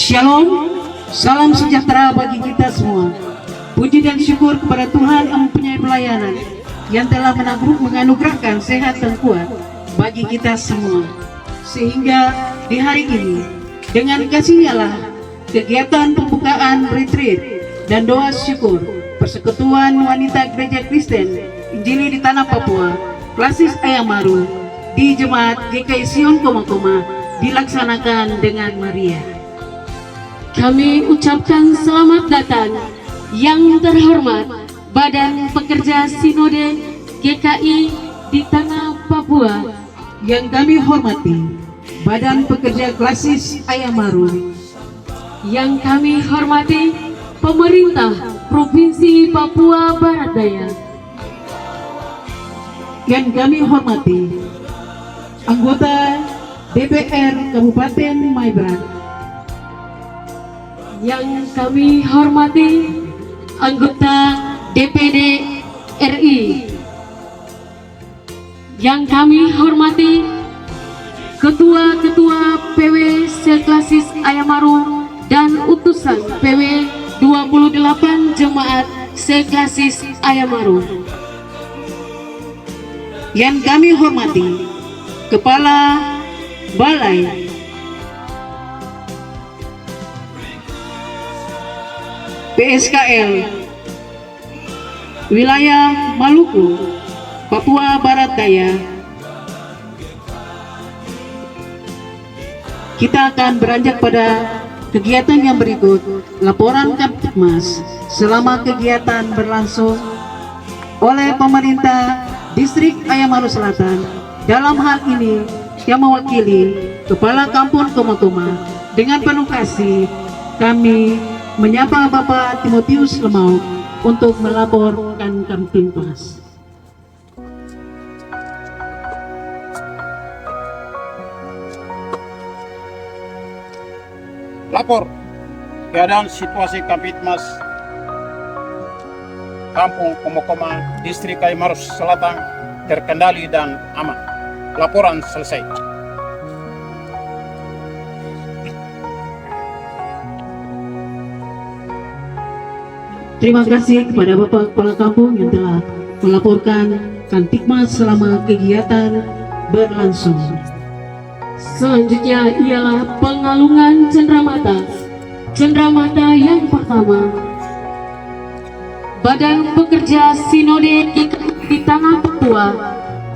Shalom, salam sejahtera bagi kita semua. Puji dan syukur kepada Tuhan yang mempunyai pelayanan, yang telah menganugerahkan sehat dan kuat bagi kita semua. Sehingga di hari ini, dengan kasih-Nya lah, kegiatan pembukaan retreat dan doa syukur Persekutuan Wanita Gereja Kristen Injili di Tanah Papua, Klasis Ayamaru, di Jemaat GKI Sion Koma dilaksanakan dengan meriah. Kami ucapkan selamat datang yang terhormat Badan Pekerja Sinode GKI di Tanah Papua. Yang kami hormati Badan Pekerja Klasis Ayamaru. Yang kami hormati Pemerintah Provinsi Papua Barat Daya. Yang kami hormati anggota DPR Kabupaten Maibrat. Yang kami hormati anggota DPD RI. Yang kami hormati ketua-ketua PW Seklasis Ayamaru dan utusan PW 28 Jemaat Seklasis Ayamaru. Yang kami hormati Kepala Balai PSKL Wilayah Maluku, Papua Barat Daya. Kita akan beranjak pada kegiatan yang berikut. Laporan Kamtibmas selama kegiatan berlangsung oleh pemerintah Distrik Ayamaru Selatan. Dalam hal ini yang mewakili Kepala Kampung Koma. Dengan penuh kasih kami menyapa Bapak Timotius Lemau untuk melaporkan Kamtibmas. Lapor keadaan situasi Kamtibmas Kampung Koma, Distrik Ayamaru Selatan terkendali dan aman. Laporan selesai. Terima kasih kepada Bapak Kepala Kampung yang telah melaporkan Kamtibmas selama kegiatan berlangsung. Selanjutnya ialah pengalungan cenderamata. Cenderamata yang pertama, Badan Pekerja Sinode di Tanah Papua,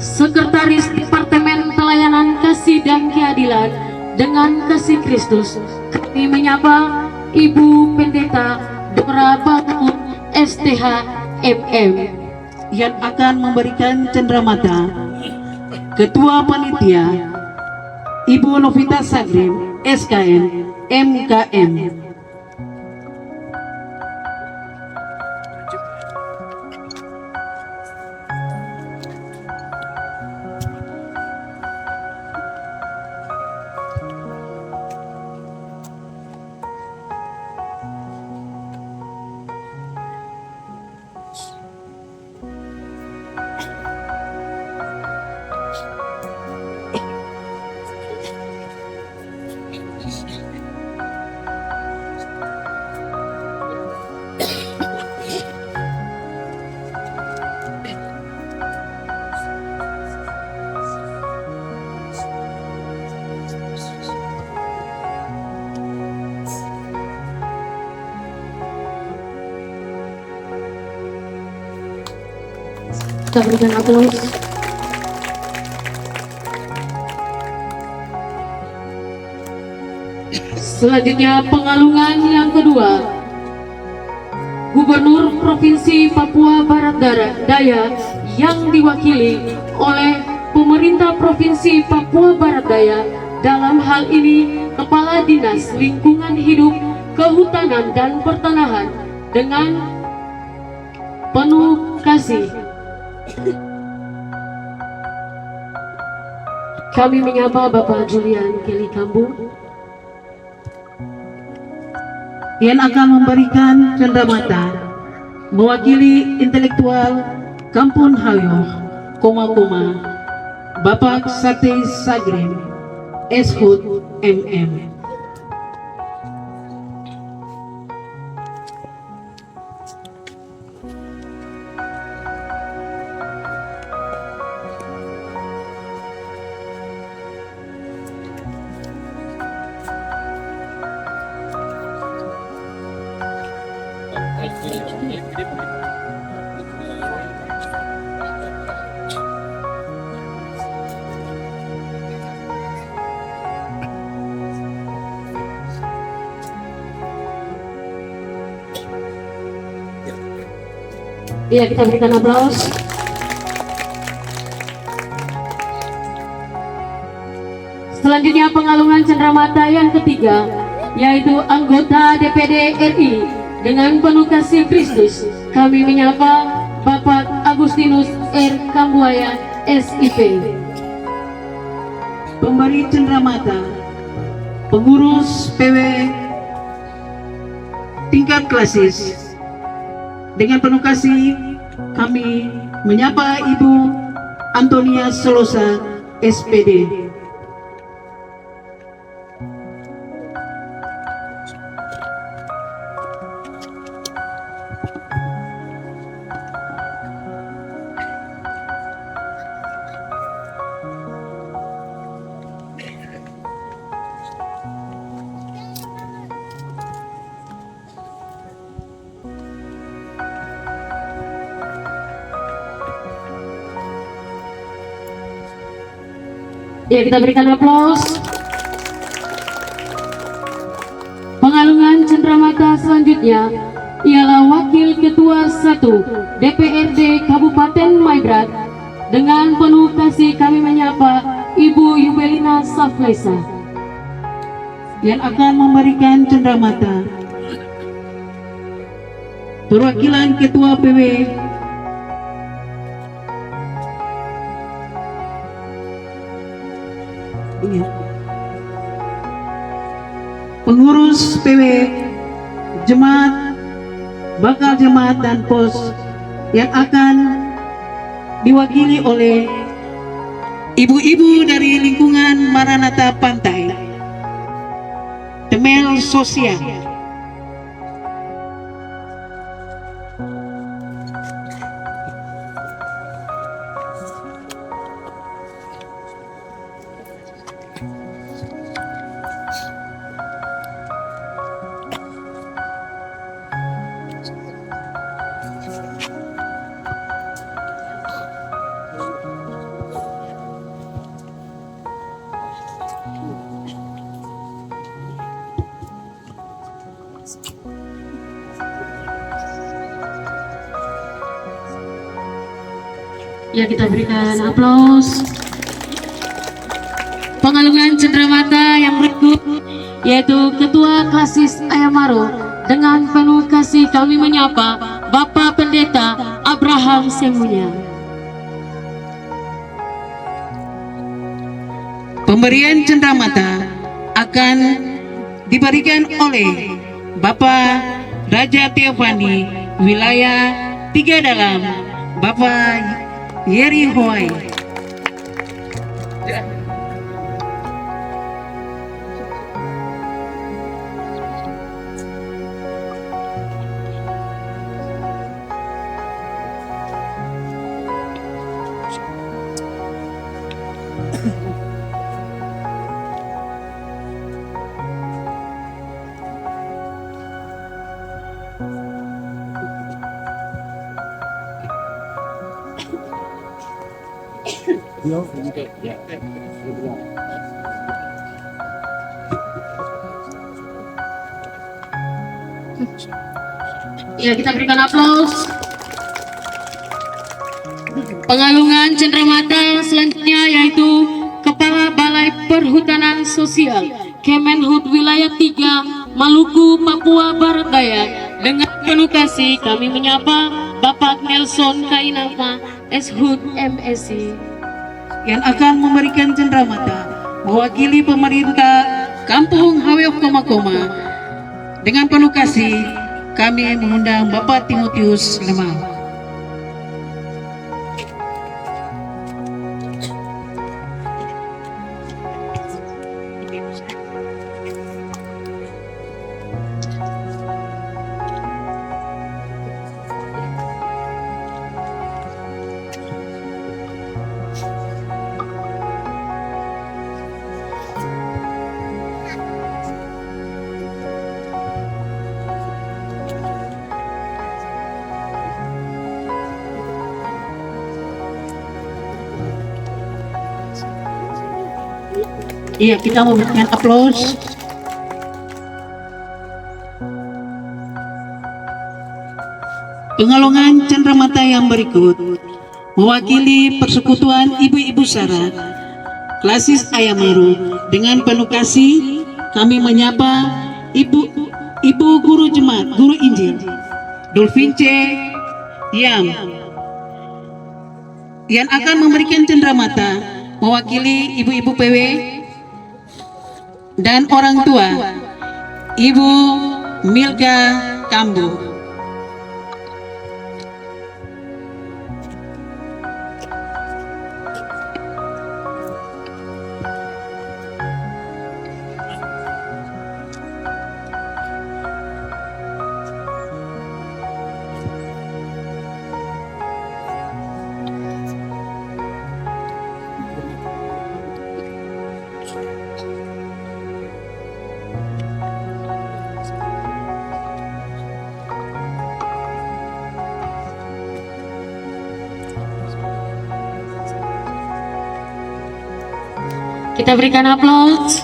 Sekretaris Departemen Pelayanan Kasih dan Keadilan dengan kasih Kristus kami menyapa Ibu Pendeta Dora Bangkun STH MM yang akan memberikan cenderamata Ketua Panitia Ibu Novita Sagrim SKN MKM. Kita berikan aplaus. Selanjutnya pengalungan yang kedua, Gubernur Provinsi Papua Barat Daya yang diwakili oleh Pemerintah Provinsi Papua Barat Daya, dalam hal ini Kepala Dinas Lingkungan Hidup, Kehutanan dan Pertanahan, dengan penuh kasih kami menyapa Bapak Julian Kelly Kambu Yang akan memberikan cenderamata mewakili intelektual Kampung Hayo, Bapak Sate Sagrim Eshud MM. Ya, kita berikan aplaus. Selanjutnya pengalungan cenderamata yang ketiga, yaitu anggota DPD RI dengan penuh kasih Kristus kami menyapa Bapak Agustinus R. Kambuaya SIP. Pemberi cenderamata pengurus PW tingkat klasis. Dengan penuh kasih kami menyapa Ibu Antonia Solosa SPD. Ya, kita berikan aplaus. Pengalungan cenderamata selanjutnya ialah Wakil Ketua 1 DPRD Kabupaten Maibrat. Dengan penuh kasih kami menyapa Ibu Yubelina Saflesa yang akan memberikan cenderamata perwakilan Ketua PW pengurus PW Jemaat, Bakal Jemaat dan Pos yang akan diwakili oleh ibu-ibu dari lingkungan Maranatha Pantai, Temel Sosial. Ya, kita berikan aplaus. Pengalungan cenderamata yang berikut yaitu Ketua Klasis Ayamaro. Dengan penuh kasih kami menyapa Bapak Pendeta Abraham Semunya. Pemberian cenderamata akan diberikan oleh Bapak Raja Teofani wilayah 3 Dalam, Bapak Yeri Hoai. Ya, kita berikan aplaus. Pengalungan cenderamata selanjutnya yaitu Kepala Balai Perhutanan Sosial Kemenhub Wilayah 3 Maluku, Papua Barat Daya. Dengan penuh kasih kami menyapa Bapak Nelson Kainama, Shud MSc, yang akan memberikan cenderamata mewakili pemerintah Kampung Haweo Koma. Dengan penuh kasih kami mengundang Bapak Timotius Lemau. Iya, kita memberikan aplaus. Pengalungan cenderamata yang berikut mewakili Persekutuan Ibu-Ibu Sara Klasis Ayamaro. Dengan penuh kasih kami menyapa Ibu Guru Jemaat, Guru Injil Dolfince Yam, yang akan memberikan cenderamata mewakili Ibu-Ibu PW dan orang tua Ibu Milka Kambu. Kita berikan aplaus.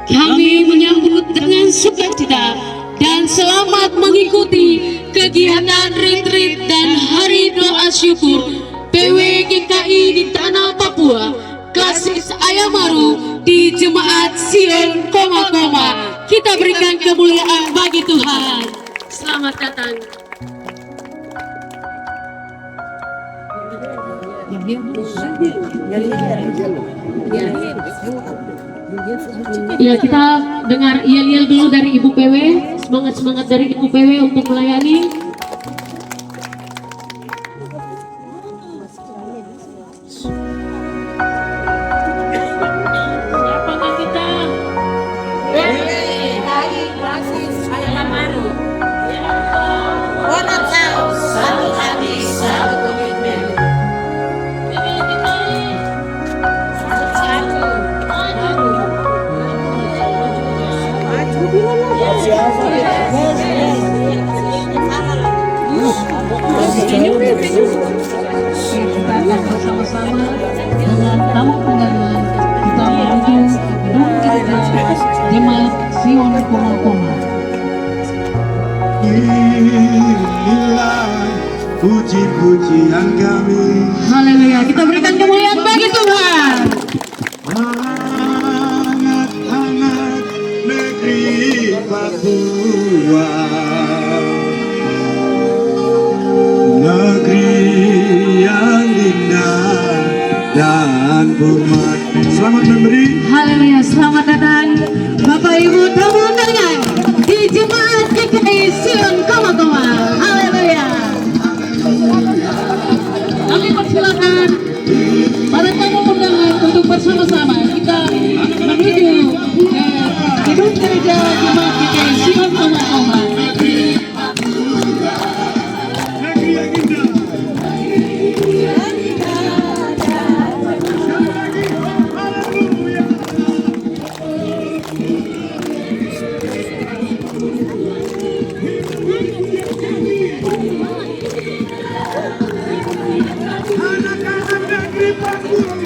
Kami menyambut dengan sukacita dan selamat mengikuti kegiatan retreat dan hari doa syukur PWGKI di Tanah Papua, Klasis Ayamaro di Jemaat Sion Koma. Kita berikan kemuliaan bagi Tuhan. Selamat datang. Ya, kita dengar yel-yel dulu dari Ibu PW. Semangat dari Ibu PW untuk melayani. Siapakah kita? Dari Klasis Ayamaro. One house, satu hati, satu komitmen. Kita akan bersama-sama dengan tamu undangan kita menuju gedung gereja Jemaat Sion Koma. puji-pujian kami. Haleluya, kita berikan kemuliaan bagi Tuhan. Hangat-hangat negeri Papua, negeri yang indah dan hormat. Selamat memberi. Haleluya, selamat datang Bapak Ibu tamu undangan di Jemaat GKI Sion Koma-Koma. Haleluya. Kami persilakan para tamu undangan untuk bersama-sama kita menuju ke gedung gereja Jemaat GKI Sion Koma-Koma. Negeri yang indah. Anak-anak negeri Papua.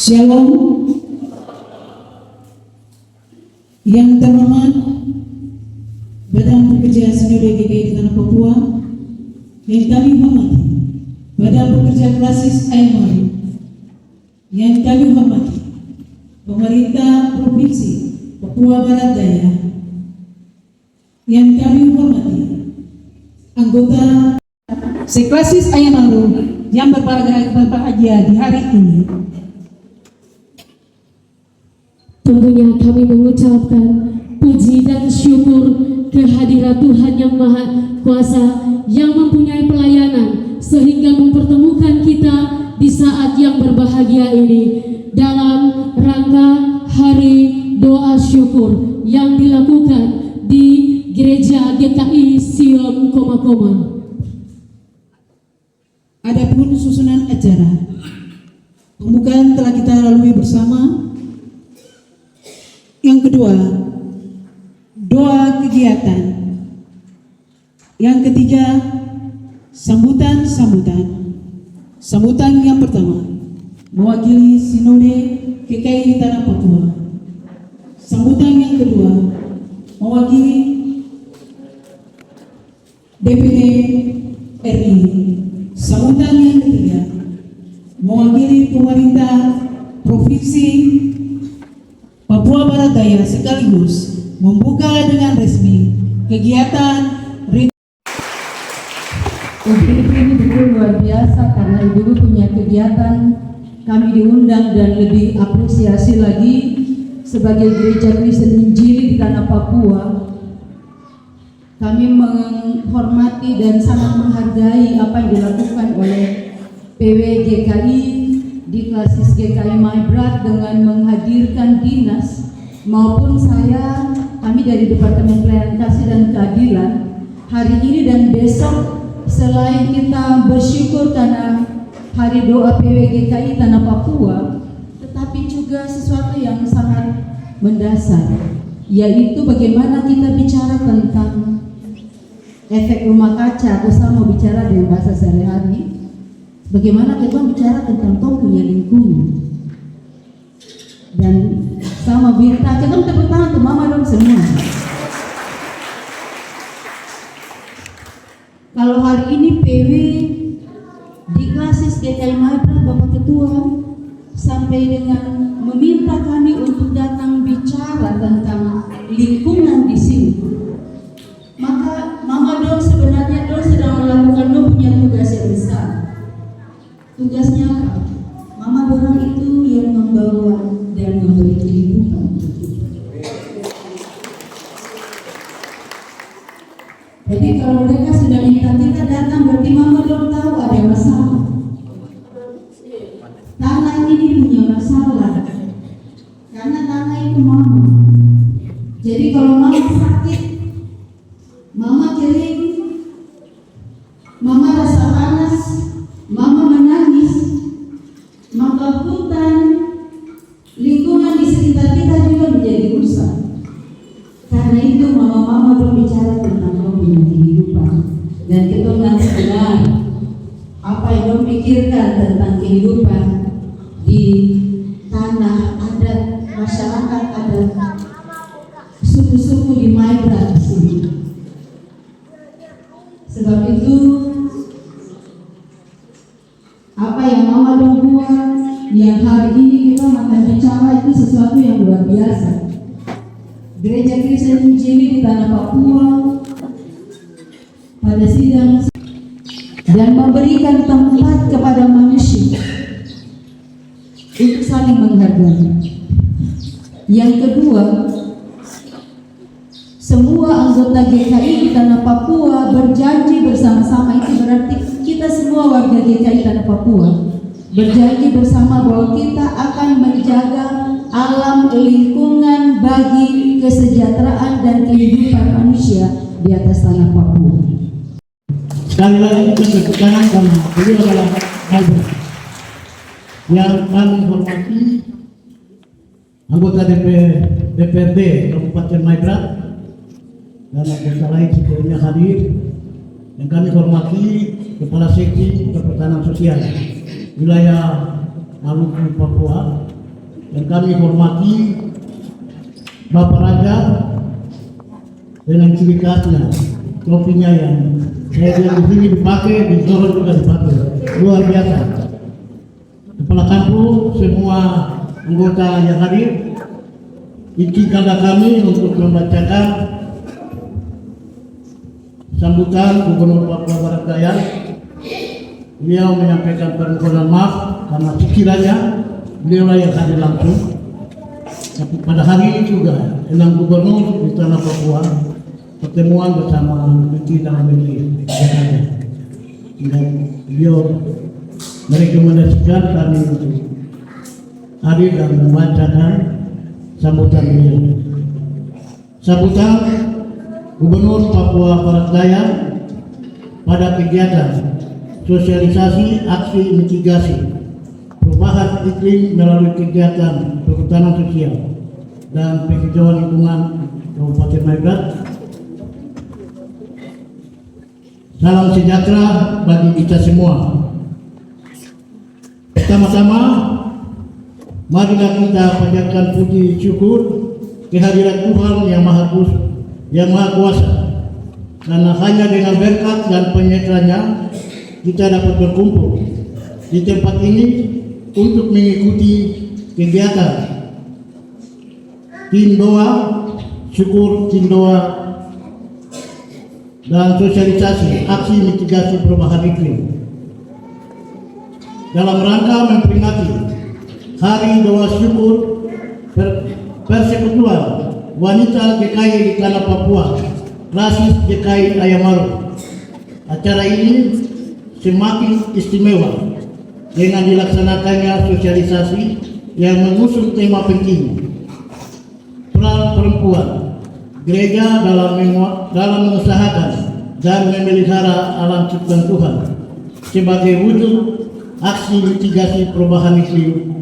Shalom. Yang terhormat Badan Pekerja Sinode GKI di Tanah Papua, yang kami hormati Badan Pekerja Klasis AMR, yang kami hormati Pemerintah Provinsi Papua Barat Daya, yang kami hormati anggota Seklasis AMR yang berbahagia di hari ini. Tentunya kami mengucapkan puji dan syukur kehadirat Tuhan yang Maha Kuasa yang mempunyai pelayanan sehingga mempertemukan kita di saat yang berbahagia ini dalam rangka Hari Doa Syukur yang dilakukan di Gereja GKI Sion Koma. Adapun susunan acara pembukaan telah kita lalui bersama. Yang kedua, doa kegiatan. Yang ketiga, sambutan. Sambutan yang pertama mewakili Sinode GKI di Tanah Papua. Sambutan yang kedua mewakili DPD RI. Sambutan yang ketiga mewakili pemerintah Provinsi Papua Barat Daya sekaligus membuka dengan resmi kegiatan Ibu ini betul luar biasa karena ibu punya kegiatan, kami diundang dan lebih apresiasi lagi sebagai Gereja Kristen Injili di Tanah Papua. Kami menghormati dan sangat menghargai apa yang dilakukan oleh PW GKI di Klasis GKI Maibrat dengan menghadirkan dinas maupun kami dari Departemen Pelayanan Kasih dan Keadilan hari ini dan besok. Selain kita bersyukur karena Hari Doa PW GKI Tanah Papua, tetapi juga sesuatu yang sangat mendasar, yaitu bagaimana kita bicara tentang efek rumah kaca. Atau saya mau bicara dengan bahasa sehari-hari, bagaimana kita bicara tentang punya lingkungan. Dan sama minta kita tepuk tangan untuk mama dong semua. Kalau hari ini PW di Klasis GKI Maibrat Bapak Ketua sampai dengan meminta kami untuk datang bicara tentang lingkungan di sini, maka Mama Dong sebenarnya sedang melakukan punya tugas yang besar. Tugasnya apa? Mama Dong itu yang membawa dan memberi kehidupan. Jadi kalau mereka sudah minta kita datang, berarti Mama Dong tahu ada masalah. Tanah ini punya masalah karena tanah itu Mama. Jadi kalau Mama sakit, Mama kering, Mama rasa panas, Mama menangis, maka hutan, lingkungan di sekitar kita juga menjadi rusak. Karena itu Mama berbicara tentang punya kehidupan, dan kita nanti dengar apa yang Dong pikirkan tentang kehidupan di tanah adat, masyarakat adat, suku-suku di Maibrat sini. Sebab itu apa yang Mama Dong buat, yang hari ini kita akan bicara itu sesuatu yang luar biasa. Gereja Kristen Injili di Tanah Papua pada sidang dan memberikan tempat kepada manusia untuk saling menghargai. Yang kedua, semua anggota GKI di Tanah Papua berjanji bersama-sama. Itu berarti kita semua warga GKI Tanah Papua berjanji bersama bahwa kita akan menjaga alam lingkungan bagi kesejahteraan dan kehidupan manusia di atas tanah Papua. Sekali lagi kita tepuk tangan karena beliau adalah Maibrat yang kami hormati, anggota DPRD Kabupaten Maibrat dan anggota lain sebelumnya hadir, yang kami hormati Kepala Seksi Perhutanan Sosial wilayah Maluku Papua, dan kami hormati Bapak Raja dengan ciri khasnya, trofinya yang saya lihat di sini dipakai, di Solo juga dipakai, luar biasa. Kepala kampung, semua anggota yang hadir, izinkan kami untuk membacakan sambutan Gubernur Papua Barat Daya. Beliau menyampaikan permohonan maaf karena sekiranya beliau yang hadir langsung. Tapi pada hari ini juga 6 gubernur di tanah Papua pertemuan bersama Menteri Dalam Negeri Jakarta. Dan beliau merekomendasikan kami untuk hadir dan membacakan sambutan beliau. Sambutan Gubernur Papua Barat Daya pada kegiatan sosialisasi aksi mitigasi perubahan iklim melalui kegiatan perhutanan sosial dan penghijauan lingkungan Kabupaten Maibrat. Salam sejahtera bagi kita semua. Pertama-tama, marilah kita panjatkan puji syukur kehadiran Tuhan yang Maha Kuasa, karena hanya dengan berkat dan penyertaannya kita dapat berkumpul di tempat ini untuk mengikuti kegiatan tim doa, syukur tim doa dan sosialisasi aksi mitigasi perubahan iklim dalam rangka memperingati Hari Doa Syukur Persekutuan Wanita GKI di Tanah Papua, Klasis GKI Ayamaru. Acara ini semakin istimewa dengan dilaksanakannya sosialisasi yang mengusung tema penting peran perempuan gereja dalam mengusahakan dan memelihara alam ciptaan Tuhan sebagai wujud aksi mitigasi perubahan iklim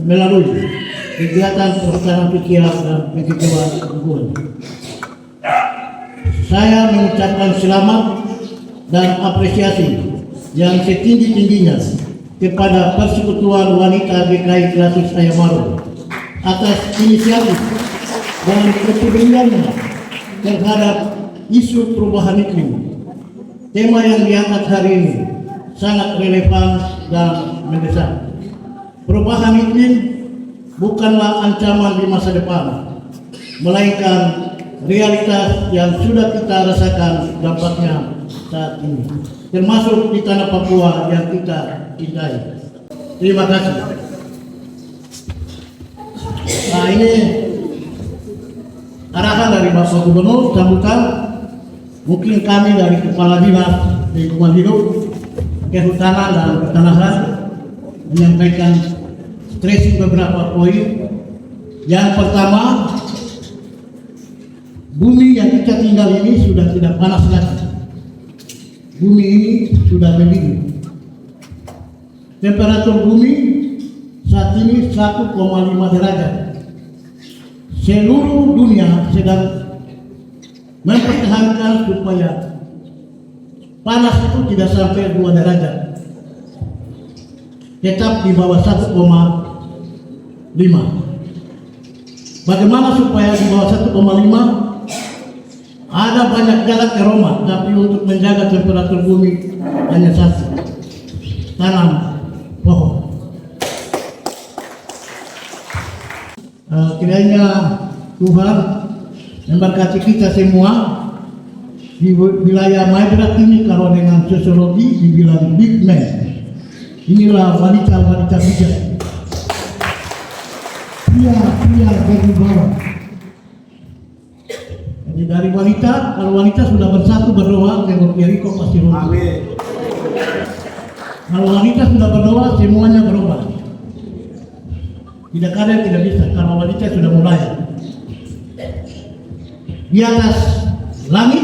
melalui kegiatan perhutanan sosial dan penghijauan lingkungan. Saya mengucapkan selamat dan apresiasi yang setinggi-tingginya kepada Persekutuan Wanita GKI Klasis Ayamaru atas inisiatif dan kepeduliannya terhadap isu perubahan iklim. Tema yang diangkat hari ini sangat relevan dan mendesak. Perubahan iklim bukanlah ancaman di masa depan, melainkan realitas yang sudah kita rasakan dampaknya saat ini, termasuk di tanah Papua yang kita cintai. Terima kasih. Nah, ini arahan dari Bapak Gubernur, sambutan. Mungkin kami dari Kepala Dinas Lingkungan Hidup, Kehutanan dan Pertanahan menyampaikan stressing beberapa poin. Yang pertama, bumi yang kita tinggal ini sudah tidak panas lagi. Bumi ini sudah mendidih. Temperatur bumi saat ini 1,5 derajat. Seluruh dunia sedang mempertahankan supaya panas itu tidak sampai 2 derajat, tetap di bawah 1,5. Bagaimana supaya di bawah 1,5? Ada banyak jalan ke Roma, tapi untuk menjaga temperatur bumi hanya satu: tanam pohon. Kiranya Tuhan memberkati kita semua di wilayah Maibrat ini. Kalau dengan sosiologi dibilang big man, inilah wanita-wanita bijak, pria berwibawa. Jadi dari wanita, kalau wanita sudah bersatu berdoa, tembok Yeriko pasti runtuh. Kalau wanita sudah berdoa, semuanya berubah. Tidak ada yang tidak bisa kalau wanita sudah mulai. Di atas langit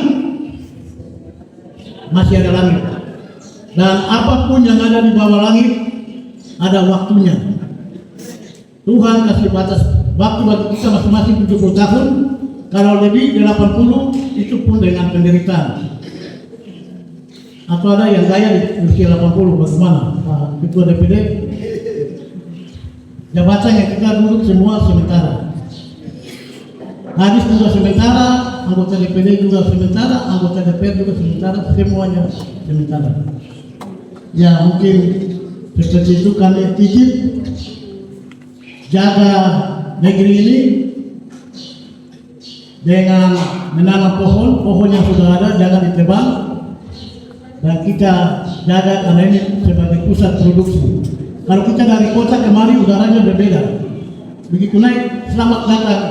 masih ada langit, dan apapun yang ada di bawah langit ada waktunya. Tuhan kasih batas waktu bagi kita masing-masing 70 tahun. Kalau lebih 80 itu pun dengan penderitaan. Atau ada yang gaya di usia 80, bagaimana Pak Ketua DPD? jabatannya kita duduk semua sementara. Hadis juga sementara, anggota DPD juga sementara, anggota DPR juga sementara, semuanya sementara. Ya mungkin seperti itu kami titip jaga negeri ini dengan menanam pohon yang sudah ada jangan ditebang, dan kita jaga karena ini sebagai pusat produksi. Kalau kita dari kota kemari udaranya berbeda. Begitu naik, selamat datang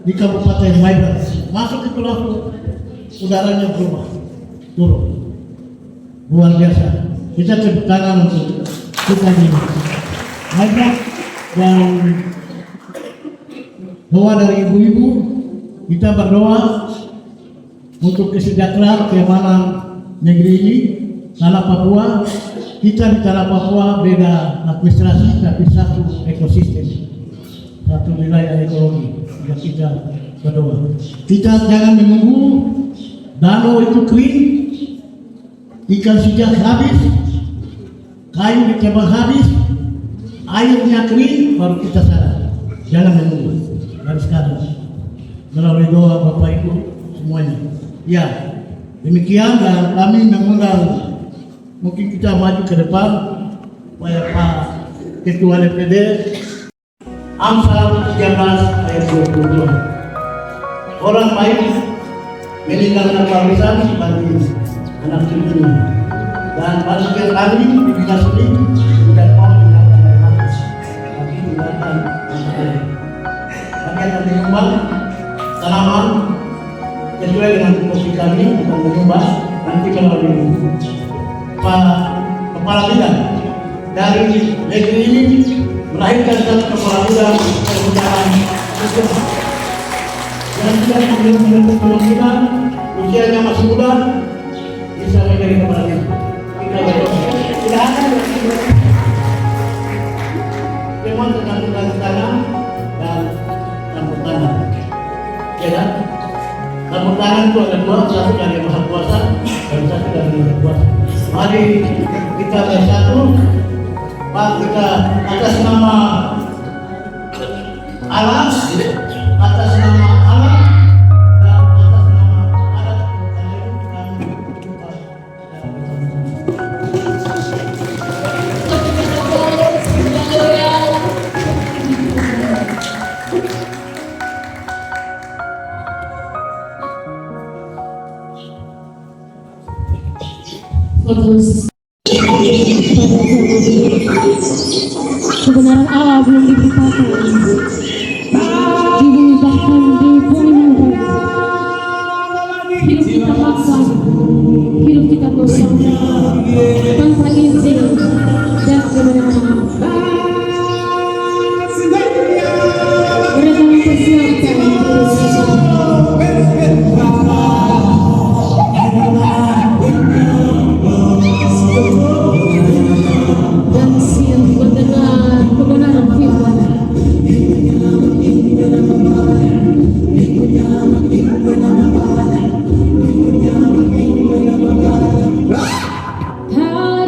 di Kabupaten Maibrat, masuk itu langsung udaranya berubah, turun, luar biasa. Kita tepuk tangan untuk kita di Maibrat, dan doa dari ibu-ibu, kita berdoa untuk kesejahteraan keamanan negeri ini, tanah Papua. Kita di tanah Papua beda administrasi tapi satu ekosistem, satu wilayah ekologi. Yang kita berdoa, kita jangan menunggu danau itu kering, ikan sejak habis, kayu ditebang habis, airnya kering, baru kita sadar. Jangan menunggu, harus sekarang melalui doa Bapak Ibu semuanya. Ya, demikian, dan kami mengundang, mungkin kita maju ke depan supaya Pak Ketua DPD Amsal 13 ayat 22. Orang baik meninggalkan warisan bagi anak cucunya, dan bagi kami di bidang ini tidak mau meninggalkan air mata, tapi meninggalkan air. Kami akan menyumbang tanaman sesuai dengan tupoksi kami, akan menyumbang nanti melalui Pak Kepala Bidang dari negeri ini, melahirkan satu kepala bidang kemudahan yang tidak memiliki kemungkinan usianya masih muda bisa menjadi kepala bidang. Kita berdoa tidak akan memang tergantung dari tanah dan campur tanah. Ya kan? Campur tanah itu ada dua, satu dari Maha Kuasa dan satu dari Maha Kuasa. Mari kita bersatu, Pak, kita atas nama Allah, atas nama Allah, dan atas nama adat kami kebenaran Allah belum diberitakan di bumi, bahkan di bumi manapun. Hidup kita paksa, hidup kita kosong tanpa izin dan kebenaran. Mereka mempersiapkan dan siap mendengar kebenaran firman. Hai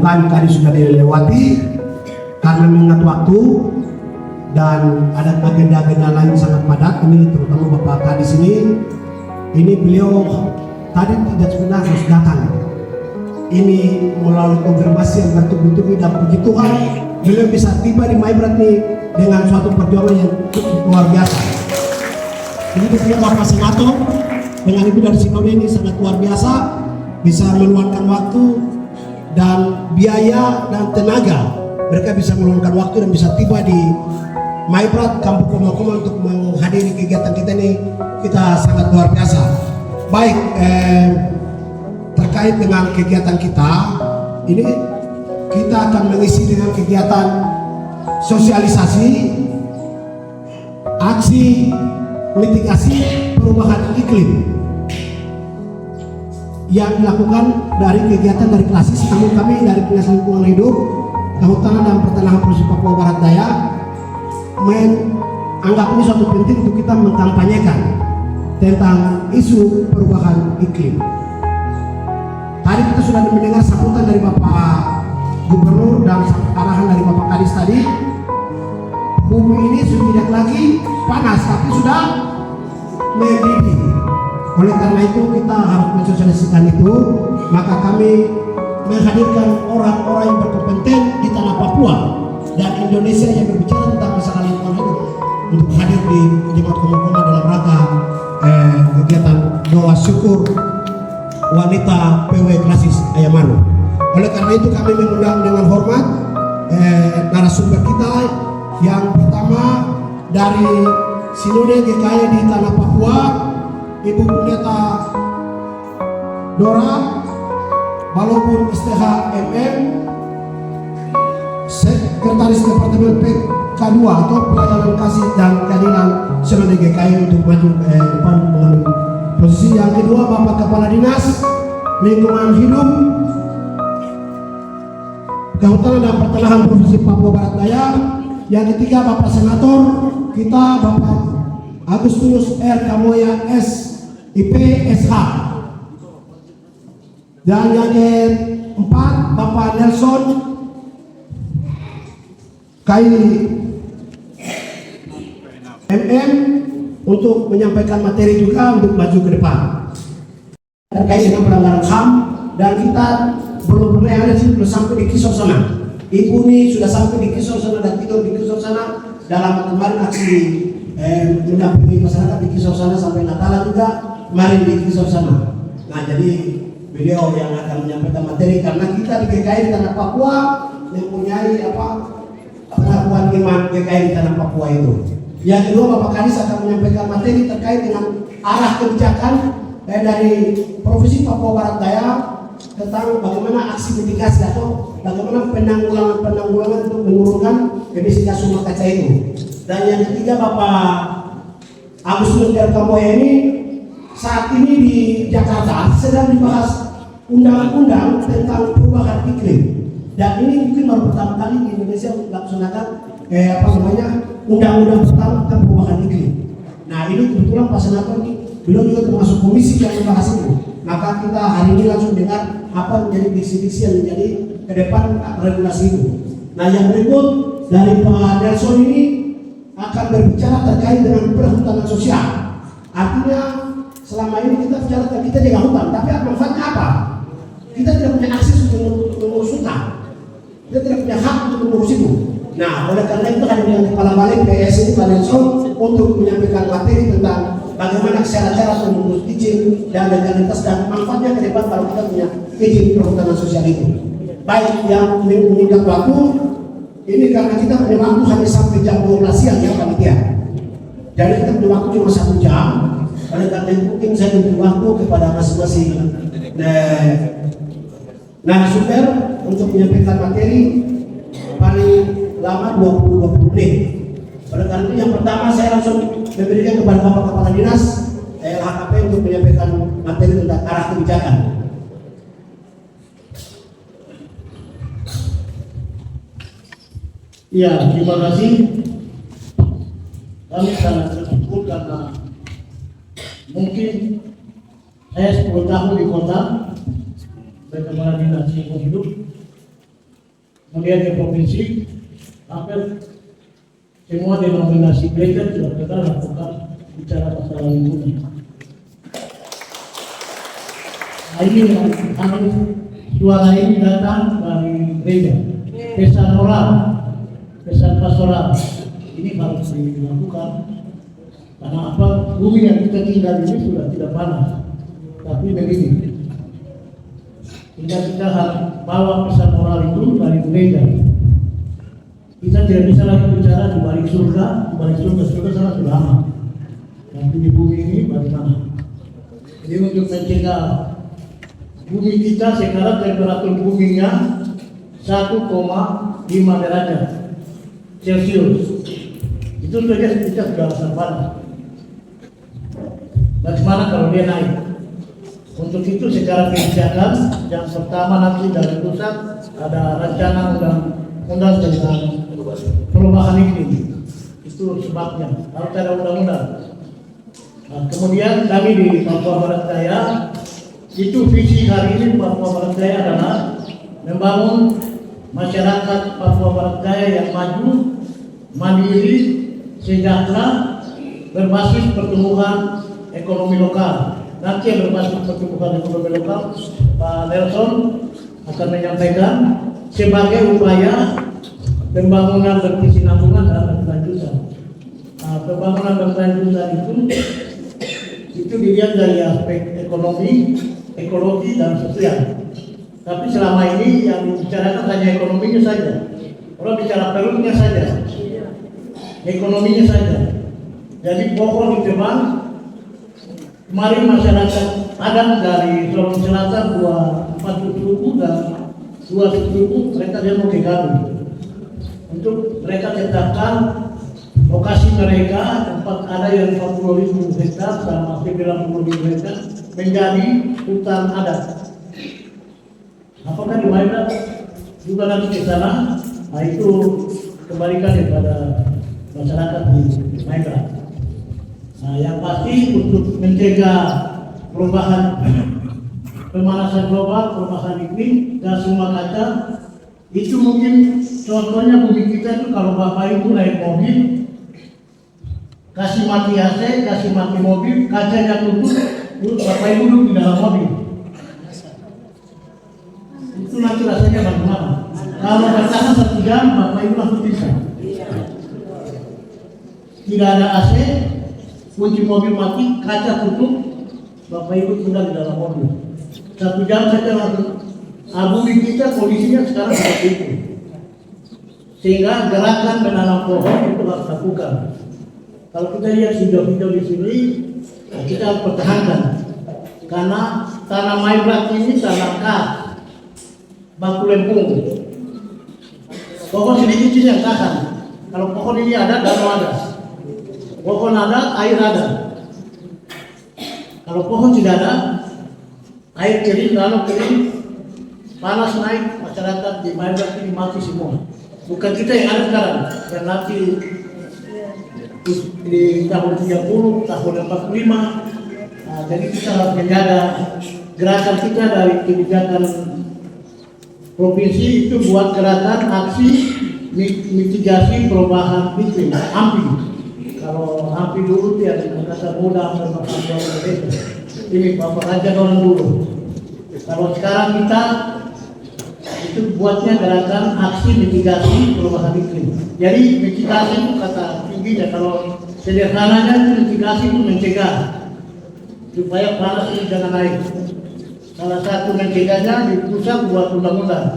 time tadi sudah dilewati karena mengingat waktu dan ada agenda-agenda lain sangat padat. Ini terutama Bapak Kadis ini beliau tadi tidak sebenarnya harus datang. Ini melalui konfirmasi yang bertubi-tubi dan puji Tuhan beliau bisa tiba di Maibrat ini dengan suatu perjuangan yang cukup luar biasa. Ini saya Bapak Senator dengan Ibu dari Sinode ini sangat luar biasa, bisa meluangkan waktu dan biaya dan tenaga. Mereka bisa meluangkan waktu dan bisa tiba di Maibrat Kampung Koma-Koma untuk menghadiri kegiatan kita ini. Kita sangat luar biasa. Baik, terkait dengan kegiatan kita ini, kita akan mengisi dengan kegiatan sosialisasi aksi mitigasi perubahan iklim yang dilakukan dari kegiatan dari Klasis. Namun kami dari Dinas Lingkungan Hidup, Kehutanan dan Pertanahan Provinsi Papua Barat Daya menganggap ini suatu penting untuk kita mengkampanyekan tentang isu perubahan iklim. Tadi kita sudah mendengar sambutan dari Bapak Gubernur dan arahan dari Bapak Kadis tadi. Bumi ini sudah tidak lagi panas, tapi sudah mendidih. Oleh karena itu kita harus mensosialisasikan itu. Maka kami menghadirkan orang-orang yang berkompeten di tanah Papua dan Indonesia yang berbicara tentang masalah lingkungan hidup untuk hadir di Jemaat Koma-Koma dalam rangka kegiatan doa syukur wanita PW Klasis Ayamanu. Oleh karena itu kami mengundang dengan hormat narasumber kita yang pertama dari Sinode GKI di tanah Papua, Ibu Pendeta Dora Balobur STH MM, Sekretaris Departemen PK2 atau Pelayanan Kasih dan Keadilan Sinode GKI untuk maju depan mengambil posisi. Yang kedua Bapak Kepala Dinas Lingkungan Hidup Kehutanan dan Pertanahan Provinsi Papua Barat Daya. Yang ketiga Bapak Senator kita Bapak Agustinus R. Kamoya SIP SH. Dan yang keempat Bapak Nelson Kai MM untuk menyampaikan materi juga untuk maju ke depan terkait dengan pelanggaran HAM. Dan kita belum pernah ada sih, belum sampai di Kisor sana. Ibu ini sudah sampai di Kisor sana dan tidur di Kisor sana dalam kemarin aksi mendampingi masyarakat di Kisor sana sampai Natal juga kemarin di Kisor sana. Nah jadi beliau yang akan menyampaikan materi karena kita di GKI di tanah Papua mempunyai pengakuan iman GKI di tanah Papua itu. Yang kedua Bapak Kadis akan menyampaikan materi terkait dengan arah kebijakan dari Provinsi Papua Barat Daya tentang bagaimana aksi mitigasi atau bagaimana penanggulangan untuk menurunkan emisi gas rumah kaca itu. Dan yang ketiga Bapak Agustinus R. Kamoya ini saat ini di Jakarta sedang dibahas undang-undang tentang perubahan iklim. Dan ini mungkin baru pertama kali di Indonesia melaksanakan undang-undang tentang perubahan iklim. Nah ini kebetulan Pak Senator ini beliau juga termasuk komisi yang membahas itu. Maka kita hari ini langsung dengar apa menjadi diksi-diksi yang menjadi ke depan regulasi itu. Nah yang berikut dari Pak Nelson ini akan berbicara terkait dengan perhutanan sosial. Artinya selama ini kita bicara tentang kita jaga hutan, tapi manfaatnya apa? Kita tidak punya akses untuk mengurus hutan. Kita tidak punya hak untuk mengurus itu. Nah oleh karena itu ada yang Kepala Balai PS ini Pak Nelson untuk menyampaikan materi tentang bagaimana cara-cara untuk mengurus izin dan legalitas dan manfaatnya ke depan kalau kita punya izin perhutanan sosial itu. Baik yang meningkat waktu ini karena kita punya waktu hanya sampai jam 12 siang ya panitia. Jadi kita punya waktu cuma 1 jam. Oleh karena itu mungkin saya beri waktu kepada masing-masing narasumber untuk menyampaikan materi paling lama 20 menit. Oleh karena itu yang pertama saya langsung memberikan kepada Bapak Kepala Dinas LHKP untuk menyampaikan materi tentang arah kebijakan. Ya, terima kasih. Kami sangat bersyukur karena mungkin saya 10 tahun di kota sebagai Kepala Dinas Lingkungan Hidup kemudian di provinsi, hampir semua denominasi gereja sudah pernah lakukan bicara masalah lingkungan. Nah, ini harus suara ini datang dari gereja, pesan moral, pesan pastoral ini harus dilakukan. Karena apa? Bumi yang kita tinggal ini sudah tidak panas, tapi begini. Kita harus bawa pesan moral itu dari gereja. Kita tidak bisa lagi bicara di balik surga, surga sangat sudah aman. Tapi di bumi ini bagaimana? Jadi untuk mencegah bumi kita sekarang temperatur buminya 1,5 derajat Celcius. Itu saja kita sudah sangat panas. Bagaimana kalau dia naik? Untuk itu secara kebijakan yang pertama nanti dari pusat ada rencana undang-undang tentang perubahan iklim. Itu sebabnya harus ada undang-undang. Nah, kemudian kami di Papua Barat Daya itu visi hari ini Papua Barat Daya adalah membangun masyarakat Papua Barat Daya yang maju, mandiri, sejahtera, berbasis pertumbuhan ekonomi lokal. Nanti yang berbasis pertumbuhan ekonomi lokal, Pak Nelson akan menyampaikan sebagai upaya pembangunan berkesinambungan dan berkelanjutan. Nah, pembangunan berkelanjutan itu dilihat dari aspek ekonomi, ekologi dan sosial. Tapi selama ini yang dibicarakan hanya ekonominya saja. Orang bicara perutnya saja, ekonominya saja. Jadi pohon ditebang. Kemarin masyarakat adat dari Sulawesi Selatan 4 suku dan 2 suku mereka demo ke Galuh untuk mereka tetapkan lokasi mereka tempat ada yang 40.000 hektar sama 90.000 hektar menjadi hutan adat. Apakah di Maibrat juga nanti ke sana? Nah, itu kembalikan kepada masyarakat di Maibrat. Nah, yang pasti untuk mencegah perubahan pemanasan global, perubahan iklim, gas rumah kaca, itu mungkin contohnya bumi kita itu kalau Bapak Ibu naik mobil, kasih mati AC, kasih mati mobil, kacanya tutup, terus Bapak Ibu duduk di dalam mobil. Itu nanti rasanya bagaimana? Kalau bertahan 1 jam, Bapak Ibu langsung bisa. Tidak ada AC, kunci mobil mati, kaca tutup, Bapak Ibu tinggal di dalam mobil. 1 jam saja langsung. Bumi kita kondisinya sekarang seperti itu. Sehingga gerakan menanam pohon itu harus lakukan. Kalau kita lihat video-video di sini, kita harus pertahankan. Karena tanah Maibrat ini tanah khas, batu lempung. Pohon sedikit ini yang tahan. Kalau pohon ini ada, danau ada. Pohon ada, air ada. Kalau pohon tidak ada, air kering, danau kering, panas naik, masyarakat di Maibrat ini mati semua. Bukan kita yang ada sekarang, yang nanti di tahun 30, tahun 45. Nah, jadi kita harus menjaga gerakan kita dari kebijakan provinsi itu buat gerakan aksi mitigasi perubahan iklim, AMPI. Kalau AMPI dulu ya kata muda ini Bapak Raja orang dulu. Kalau sekarang kita itu buatnya gerakan aksi mitigasi perubahan iklim. Jadi mitigasi itu kata tingginya, kalau sederhananya itu mitigasi itu mencegah supaya panas ini jangan naik. Salah satu mencegahnya di pusat buat undang-undang.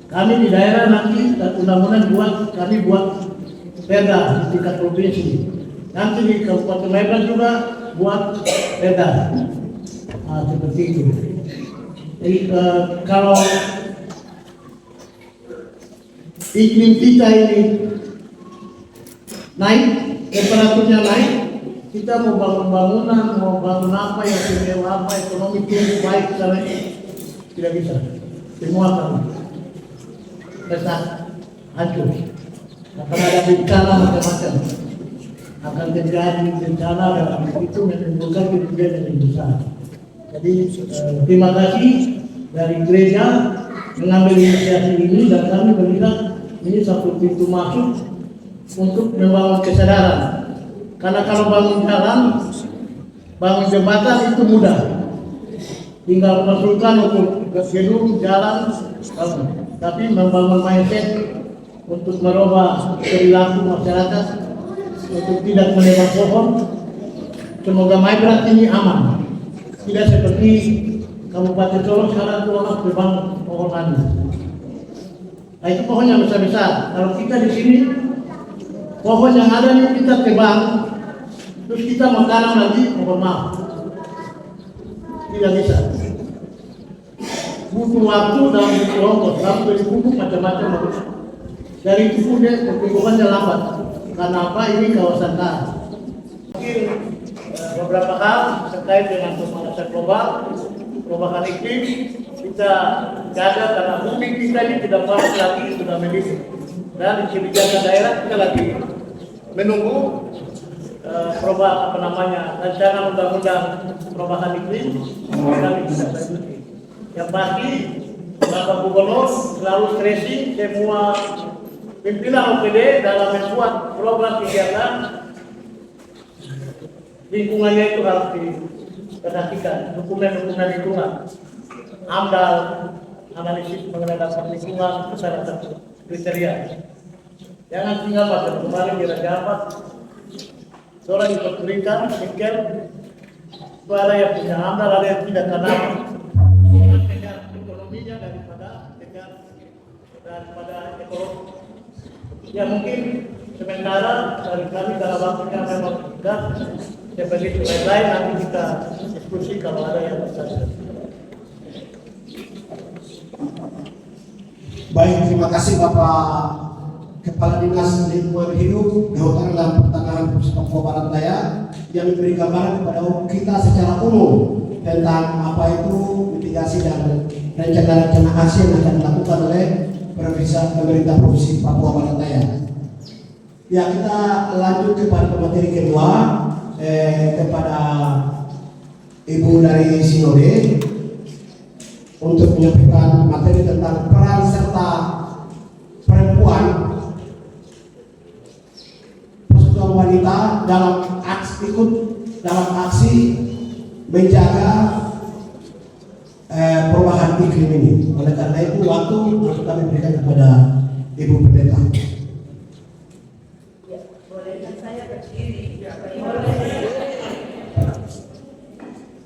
Kami di daerah nanti undang-undang kami buat perda di tingkat provinsi. Nanti di Kabupaten Maibrat juga buat perda. Nah, seperti itu. Jadi kalau iklim kita ini naik, temperaturnya naik, kita mau bangun bangunan, mau bangun apa yang semewah, apa ekonomi tumbuh baik sana tidak bisa. Semua akan retak, hancur. Akan ada bencana macam-macam. Akan terjadi bencana dan itu menimbulkan kerugian yang besar. Jadi terima kasih dari gereja mengambil inisiatif ini dan kami melihat ini satu pintu masuk untuk membangun kesadaran. Karena kalau bangun jalan, bangun jembatan itu mudah, tinggal masukkan untuk gedung, jalan, tapi membangun mindset untuk merubah perilaku masyarakat untuk tidak menebang pohon. Semoga Maibrat ini aman, tidak seperti Kabupaten Solo sekarang tuh orang tebang pohon lagi. Nah itu pohon yang besar-besar. Kalau kita di sini pohon yang ada ini kita tebang, terus kita mengtanam lagi, mohon maaf, tidak bisa. Butuh waktu dan butuh ongkos, lalu dari pupuk macam-macam harus. Dari itu pun dia pertumbuhannya lambat. Karena apa? Ini kawasan tanah. Mungkin beberapa hal terkait dengan pemanasan global, perubahan iklim, kita jaga karena bumi kita ini tidak panas lagi, sudah mendidih. Dan di kebijakan daerah kita lagi menunggu rencana undang-undang perubahan iklim kami bisa lanjuti. Yang pasti Bapak Gubernur selalu stressing semua pimpinan OPD dalam membuat program kegiatan lingkungannya itu harus diperhatikan, dokumen-dokumen lingkungan, AMDAL, analisis mengenai dampak lingkungan itu salah satu kriteria. Jangan tinggal pada kemarin di Raja Ampat, seorang diperkurikan, nikel, itu ada yang punya AMDAL, ada yang tidak tanam, kejar ekonominya daripada ekonomi. Ya mungkin sementara dari kami dalam waktunya memang tidak seperti itu lain, nanti kita diskusi kalau ada yang besar. Baik, terima kasih Bapak Kepala Dinas Lingkungan Hidup, Kehutanan dan Pertanahan Provinsi Papua Barat Daya yang memberi gambaran kepada kita secara umum tentang apa itu mitigasi dan rencana-rencana aksi yang akan dilakukan oleh pemerintah Provinsi Papua Barat Daya. Ya, kita lanjut kepada materi kedua kepada Ibu dari Sinode untuk menyampaikan materi tentang peran serta perempuan persatuan wanita dalam aksi menjaga perubahan iklim ini. Oleh karena itu waktu harus kami berikan kepada Ibu Pendeta. Saya berdiri.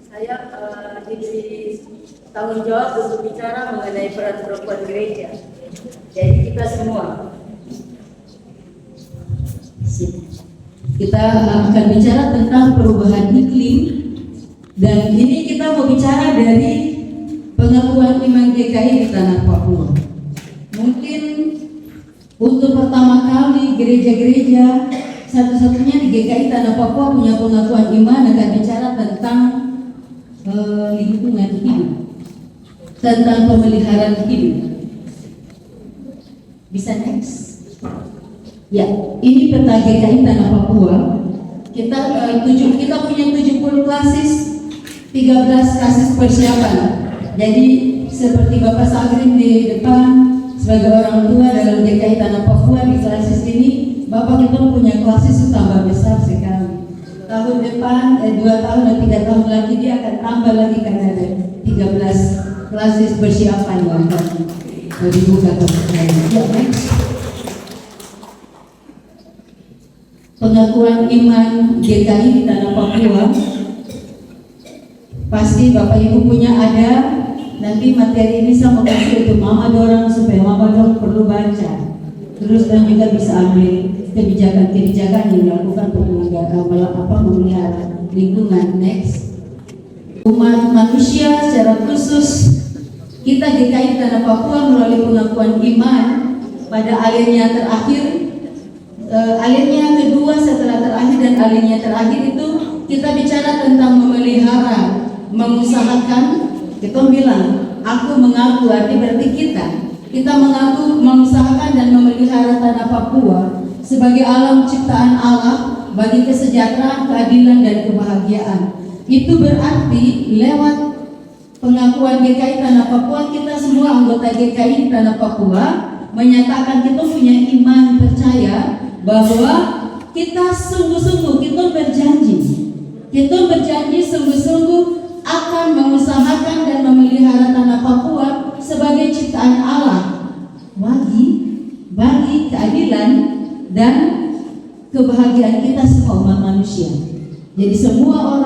Saya diberi tanggung jawab untuk bicara mengenai peran perempuan gereja. Jadi kita semua kita akan bicara tentang perubahan iklim, dan ini kita mau bicara dari pengakuan iman GKI di tanah Papua. Mungkin untuk pertama kali gereja-gereja satu-satunya di GKI tanah Papua punya pengakuan iman akan bicara tentang lingkungan hidup, tentang pemeliharaan hidup. Bisa next? Ya, ini peta GKI tanah Papua. Kita punya 70 klasis, 13 klasis persiapan. Jadi seperti Bapak Sagrin di depan sebagai orang tua dalam GKI tanah Papua di klasis ini, Bapak kita punya klasis itu tambah besar sekali. Tahun depan 2 tahun dan 3 tahun lagi dia akan tambah lagi karena ada 13 klasis persiapan yang akan dibuka teman-teman. Pengakuan iman GKI di tanah Papua, pasti Bapak Ibu punya ada. Nanti materi ini saya mau kasih untuk mama dorang supaya mama dorang perlu baca terus, dan juga bisa ambil kebijakan-kebijakan yang dilakukan untuk memelihara lingkungan. Next, umat manusia secara khusus kita GKI tanah Papua melalui pengakuan iman pada alinea terakhir, alinea kedua setelah terakhir dan alinea terakhir itu kita bicara tentang memelihara, mengusahakan. Kita bilang aku mengaku, arti berarti kita mengaku, mengusahakan dan memelihara tanah Papua sebagai alam ciptaan Allah bagi kesejahteraan, keadilan dan kebahagiaan. Itu berarti lewat pengakuan GKI Tanah Papua, kita semua anggota GKI Tanah Papua menyatakan kita punya iman percaya bahwa kita sungguh-sungguh kita berjanji sungguh-sungguh akan mengusahakan dan memelihara Tanah Papua sebagai ciptaan Allah bagi keadilan dan kebahagiaan kita semua umat manusia. Jadi semua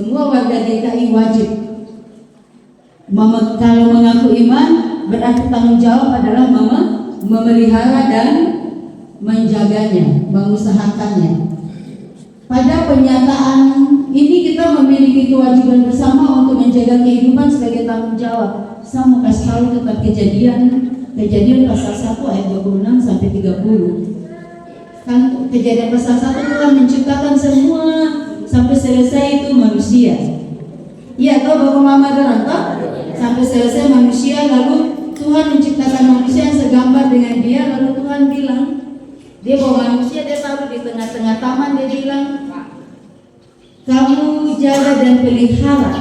warga GKI wajib kalau mengaku iman berarti tanggung jawab adalah memelihara dan menjaganya, mengusahakannya. Pada penyataan ini kita memiliki kewajiban bersama untuk menjaga kehidupan sebagai tanggung jawab. Saya mau kasih tahu tentang kejadian pasal 1 ayat 26 sampai 30. Kan kejadian pasal 1 Tuhan menciptakan semua sampai selesai itu manusia. Iya, tahu Bapak Mama Doranta? Sampai selesai manusia, lalu Tuhan menciptakan manusia yang segambar dengan dia, lalu Tuhan bilang, dia bawa manusia, dia taruh di tengah-tengah taman, dia bilang, kamu jaga dan pelihara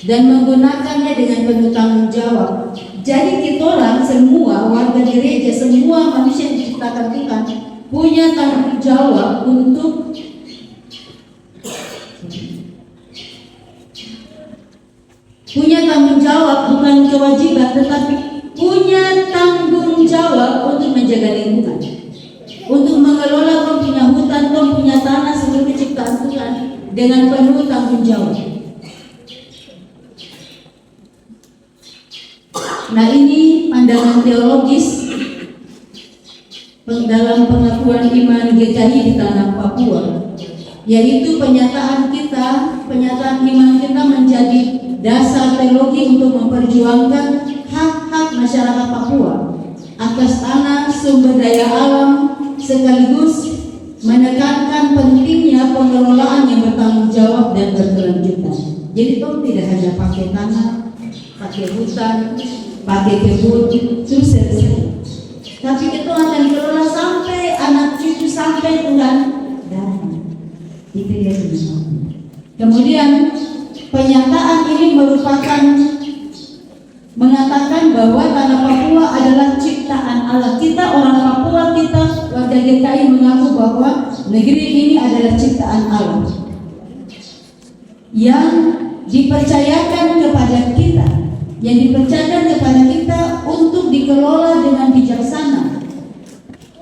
dan menggunakannya dengan penuh tanggung jawab. Jadi kita orang semua, warga gereja, semua manusia yang diciptakan Tuhan punya tanggung jawab untuk bukan kewajiban, tetapi punya tanggung jawab untuk menjaga lingkungan, untuk mengelola kau punya hutan, kau punya tanah seluruh ciptaan Tuhan dengan penuh tanggung jawab. Nah, ini pandangan teologis dalam pengakuan iman GKI di Tanah Papua, yaitu pernyataan iman kita menjadi dasar teologi untuk memperjuangkan hak-hak masyarakat Papua atas tanah sumber daya alam, sekaligus menekankan pentingnya pengelolaan yang bertanggung jawab dan berkelanjutan. Jadi kamu tidak hanya pakai tanah, pakai hutan, pakai kebun, terus selesai. Tapi kita akan kelola sampai anak cucu, sampai Tuhan datang. Itu dia sebenarnya. Kemudian pernyataan ini mengatakan bahwa Tanah Papua adalah ciptaan Allah. Kita orang Papua, kita warga GKI mengaku bahwa negeri ini adalah ciptaan Allah yang dipercayakan kepada kita, untuk dikelola dengan bijaksana.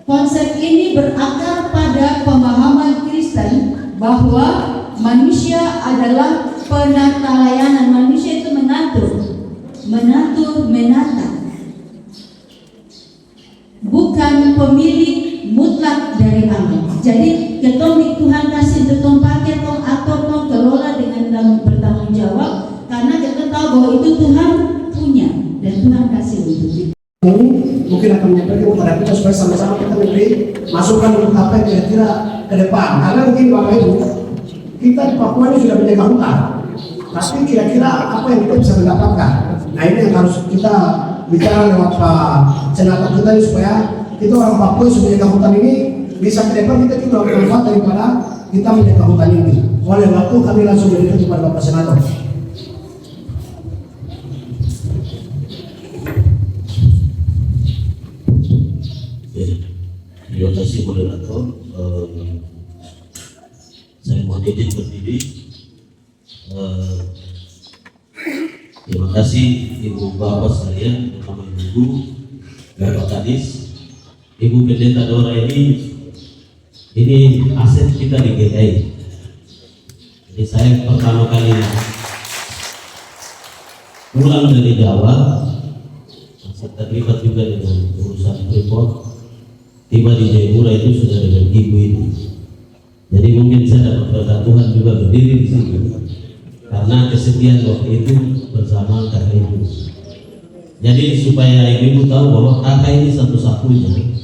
Konsep ini berakar pada pemahaman Kristen bahwa manusia adalah penata layanan. Manusia itu menata, bukan pemilik mutlak dari Allah. Jadi ketomik Tuhan kasih beton pakai tong atau tong kelola dengan bertanggung jawab, karena kita tahu bahwa itu Tuhan punya dan Tuhan kasih untuk kita. Mungkin akan menyampaikan kepada kita supaya sama-sama kita memberi masukan untuk apa yang kira-kira ke depan. Karena mungkin Bapak Ibu, kita di Papua ini sudah menjaga hutan, tapi kira-kira apa yang kita bisa mendapatkan? Nah, ini yang harus kita bicara lewat Pak Senator kita ini, supaya kita orang Papua yang sudah menjaga hutan ini bisa ke depan kita juga bermanfaat daripada kita menjaga hutan ini. Oleh waktu kami langsung berikan kepada Bapak Senator. Terima kasih moderator. Saya mohon izin berdiri. Terima kasih Ibu Bapak sekalian, terutama Ibu Bapak Kadis, Ibu Pendeta Dora, ini aset kita di GKI. Jadi saya pertama kali pulang dari Jawa, saya terlibat juga dengan urusan Freeport. Tiba di Jayapura itu sudah dengan ibu ini. Jadi mungkin saya dapat berkat Tuhan juga berdiri di sini karena kesediaan waktu itu bersama kakak ibu. Jadi supaya ibu tahu bahwa kakak ini satu-satunya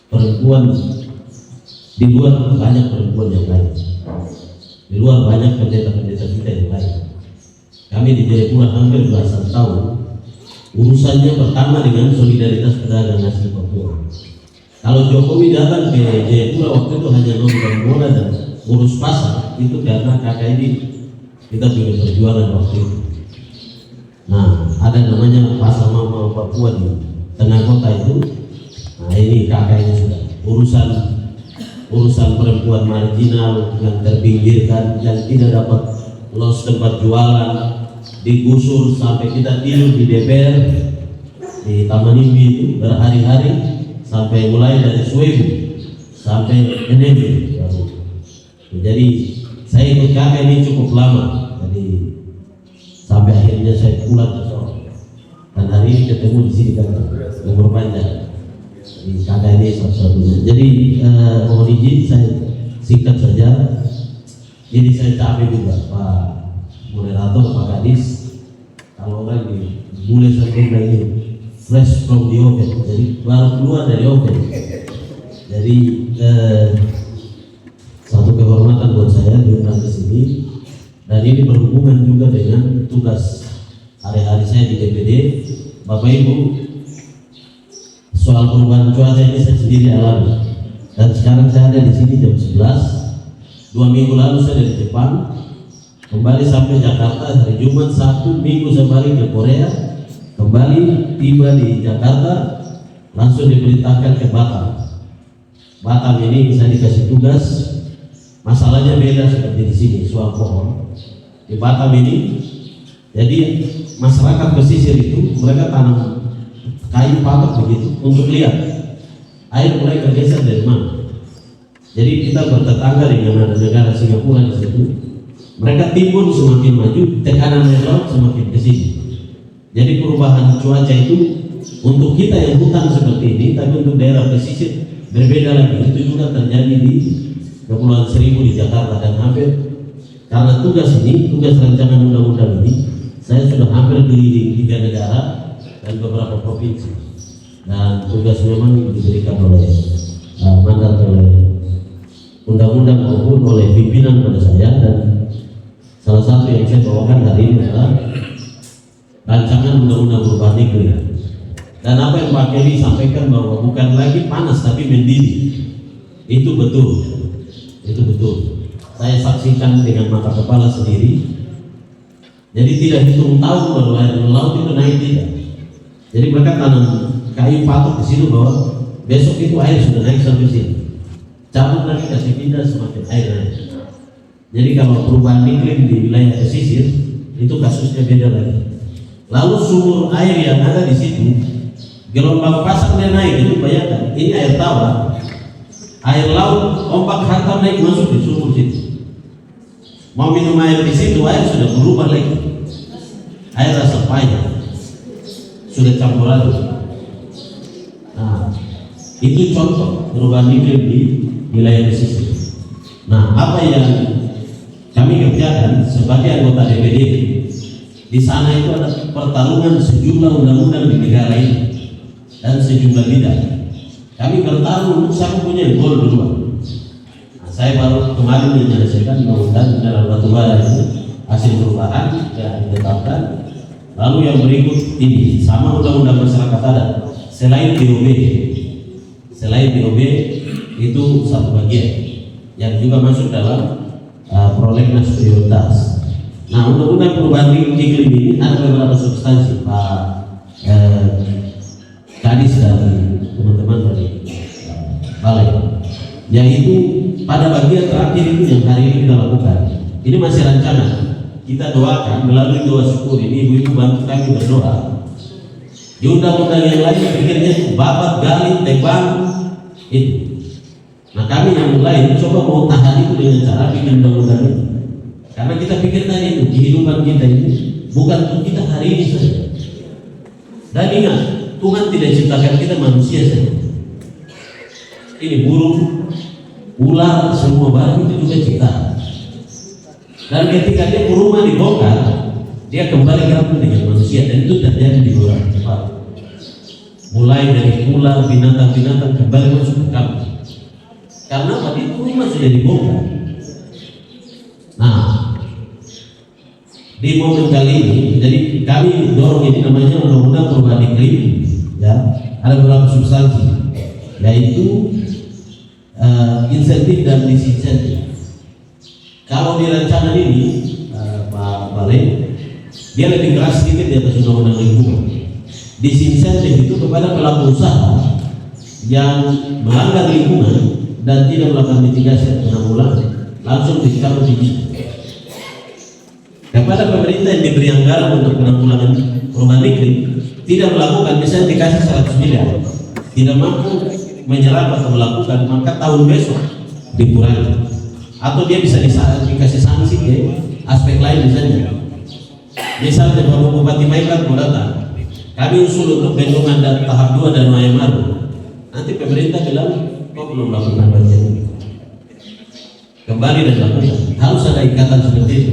perempuan, di luar banyak perempuan yang lain, di luar banyak pendeta-pendeta kita yang lain. Kami di Jayapura hampir belasan tahun urusannya pertama dengan solidaritas pedagang asli Papua. Kalau Jokowi datang ke Jayapura waktu itu hanya nonton bola dan urus pasar, itu karena kakak ini kita punya perjuangan waktu itu. Nah, ada namanya Pasar Mama Papua di tengah kota itu. Nah, ini kakaknya sudah urusan perempuan marginal yang terpinggirkan dan tidak dapat los tempat jualan, digusur sampai kita tidur di DPR di Taman Imbi itu berhari-hari, sampai mulai dari Suebu sampai Enebe. Jadi saya ikut kakak ini cukup lama, jadi sampai akhirnya saya pulang ke Sorong. Dan hari ini ketemu di sini kan umur panjang. Jadi kakak ini satu-satunya. Jadi mohon izin saya singkat saja. Jadi saya capek juga Pak moderator, Pak Kadis. Kalau orang mulai sebelum ini fresh from the oven, jadi baru keluar dari oven. Jadi satu kehormatan buat saya diundang ke sini, dan ini berhubungan juga dengan tugas hari-hari saya di DPD. Bapak Ibu, soal perubahan cuaca ini saya sendiri alami, dan sekarang saya ada di sini jam 11. 2 minggu lalu saya dari Jepang, kembali sampai Jakarta hari Jumat, Sabtu, Minggu saya balik ke Korea, kembali tiba di Jakarta, langsung diperintahkan ke Batam. Batam ini saya dikasih tugas, masalahnya beda seperti di sini soal pohon. Di Batam ini, jadi masyarakat pesisir itu mereka tanam kayu patok begitu untuk lihat air mulai bergeser dari mana. Jadi kita bertetangga dengan ada negara Singapura di situ. Mereka timbun semakin maju, tekanan air laut semakin ke sini. Jadi perubahan cuaca itu untuk kita yang hutan seperti ini, tapi untuk daerah pesisir berbeda lagi. Itu juga terjadi di Kepulauan Seribu di Jakarta, dan hampir karena tugas rancangan undang-undang ini, saya sudah hampir keliling 3 negara dan beberapa provinsi. Dan tugas memang diberikan oleh mandat oleh undang-undang maupun oleh pimpinan pada saya, dan salah satu yang saya bawakan hari ini adalah rancangan undang-undang perubahan iklim. Dan apa yang Pak Kelly sampaikan bahwa bukan lagi panas tapi mendidih, itu betul. Saya saksikan dengan mata kepala sendiri. Jadi tidak hitung tahun baru air laut itu naik, tidak. Jadi mereka tanam kayu patok di situ bahwa besok itu air sudah naik sampai sini. Cabut lagi kasih pindah semakin air naik. Jadi kalau perubahan iklim di wilayah pesisir itu kasusnya beda lagi. Lalu sumur air yang ada di situ, gelombang pasangnya naik, itu bayangkan, ini air tawar, air laut, ombak hantam naik masuk di sumur situ. Mau minum air di situ, air sudah berubah lagi, air rasa pahit, sudah campur aduk. Nah, itu contoh perubahan iklim di wilayah pesisir. Nah, apa yang kami kerjakan sebagai anggota DPD di sana itu ada pertarungan sejumlah undang-undang di negara ini dan sejumlah bidang. Kami bertarung, siapa punya gol duluan. Nah, saya baru kemarin menyelesaikan undang-undang mineral batubara itu hasil perubahan yang ditetapkan. Lalu yang berikut ini sama undang-undang masyarakat adat. Selain DOB itu satu bagian yang juga masuk dalam prolegnas prioritas. Nah, undang-undang perubahan iklim ini ada beberapa substansi, Pak Kadis dan teman-teman dari Balai, yaitu pada bagian terakhir itu yang hari ini kita lakukan. Ini masih rancangan. Kita doakan melalui doa syukur ini, ibu-ibu bantu kami berdoa. Di undang-undang yang lain pikirnya babat, gali, tebang itu. Nah, kami yang mulai coba mau tahan itu dengan cara bikin undang-undang ini. Karena kita pikir tadi itu kehidupan kita ini bukan untuk kita hari ini saja. Dan ingat, Tuhan tidak ciptakan kita manusia saja. Ini burung, ular, semua barang itu juga ciptaan. Dan ketika dia rumah dibongkar, dia kembali gabung dengan manusia, dan itu terjadi di beberapa tempat. Mulai dari ular, binatang-binatang kembali masuk ke kami. Karena waktu itu rumah sudah dibongkar. Nah, di momen kali ini, jadi kami dorong ini namanya undang-undang perubahan iklim. Ya, ada beberapa substansi, yaitu insentif dan disinsentif. Kalau di rancangan ini, Pak Bale, dia lebih keras sedikit di atas undang-undang lingkungan. Disinsentif itu kepada pelaku usaha yang melanggar lingkungan dan tidak melakukan mitigasi atau penanggulangan, langsung dicabut izin. Kepada pemerintah yang diberi anggaran untuk penanggulangan perubahan iklim, tidak melakukan, misalnya dikasih 100 miliar, tidak mampu menyerap atau melakukan, maka tahun besok dikurangi, atau dia bisa dikasih sanksi ke aspek lain. Misalnya Bapak Bupati Maibrat mau datang, kami usul untuk bendungan dan tahap 2 dan Mayamaru, nanti pemerintah bilang kok belum melakukan bagian ini, kembali dan lakukan. Harus ada ikatan seperti itu.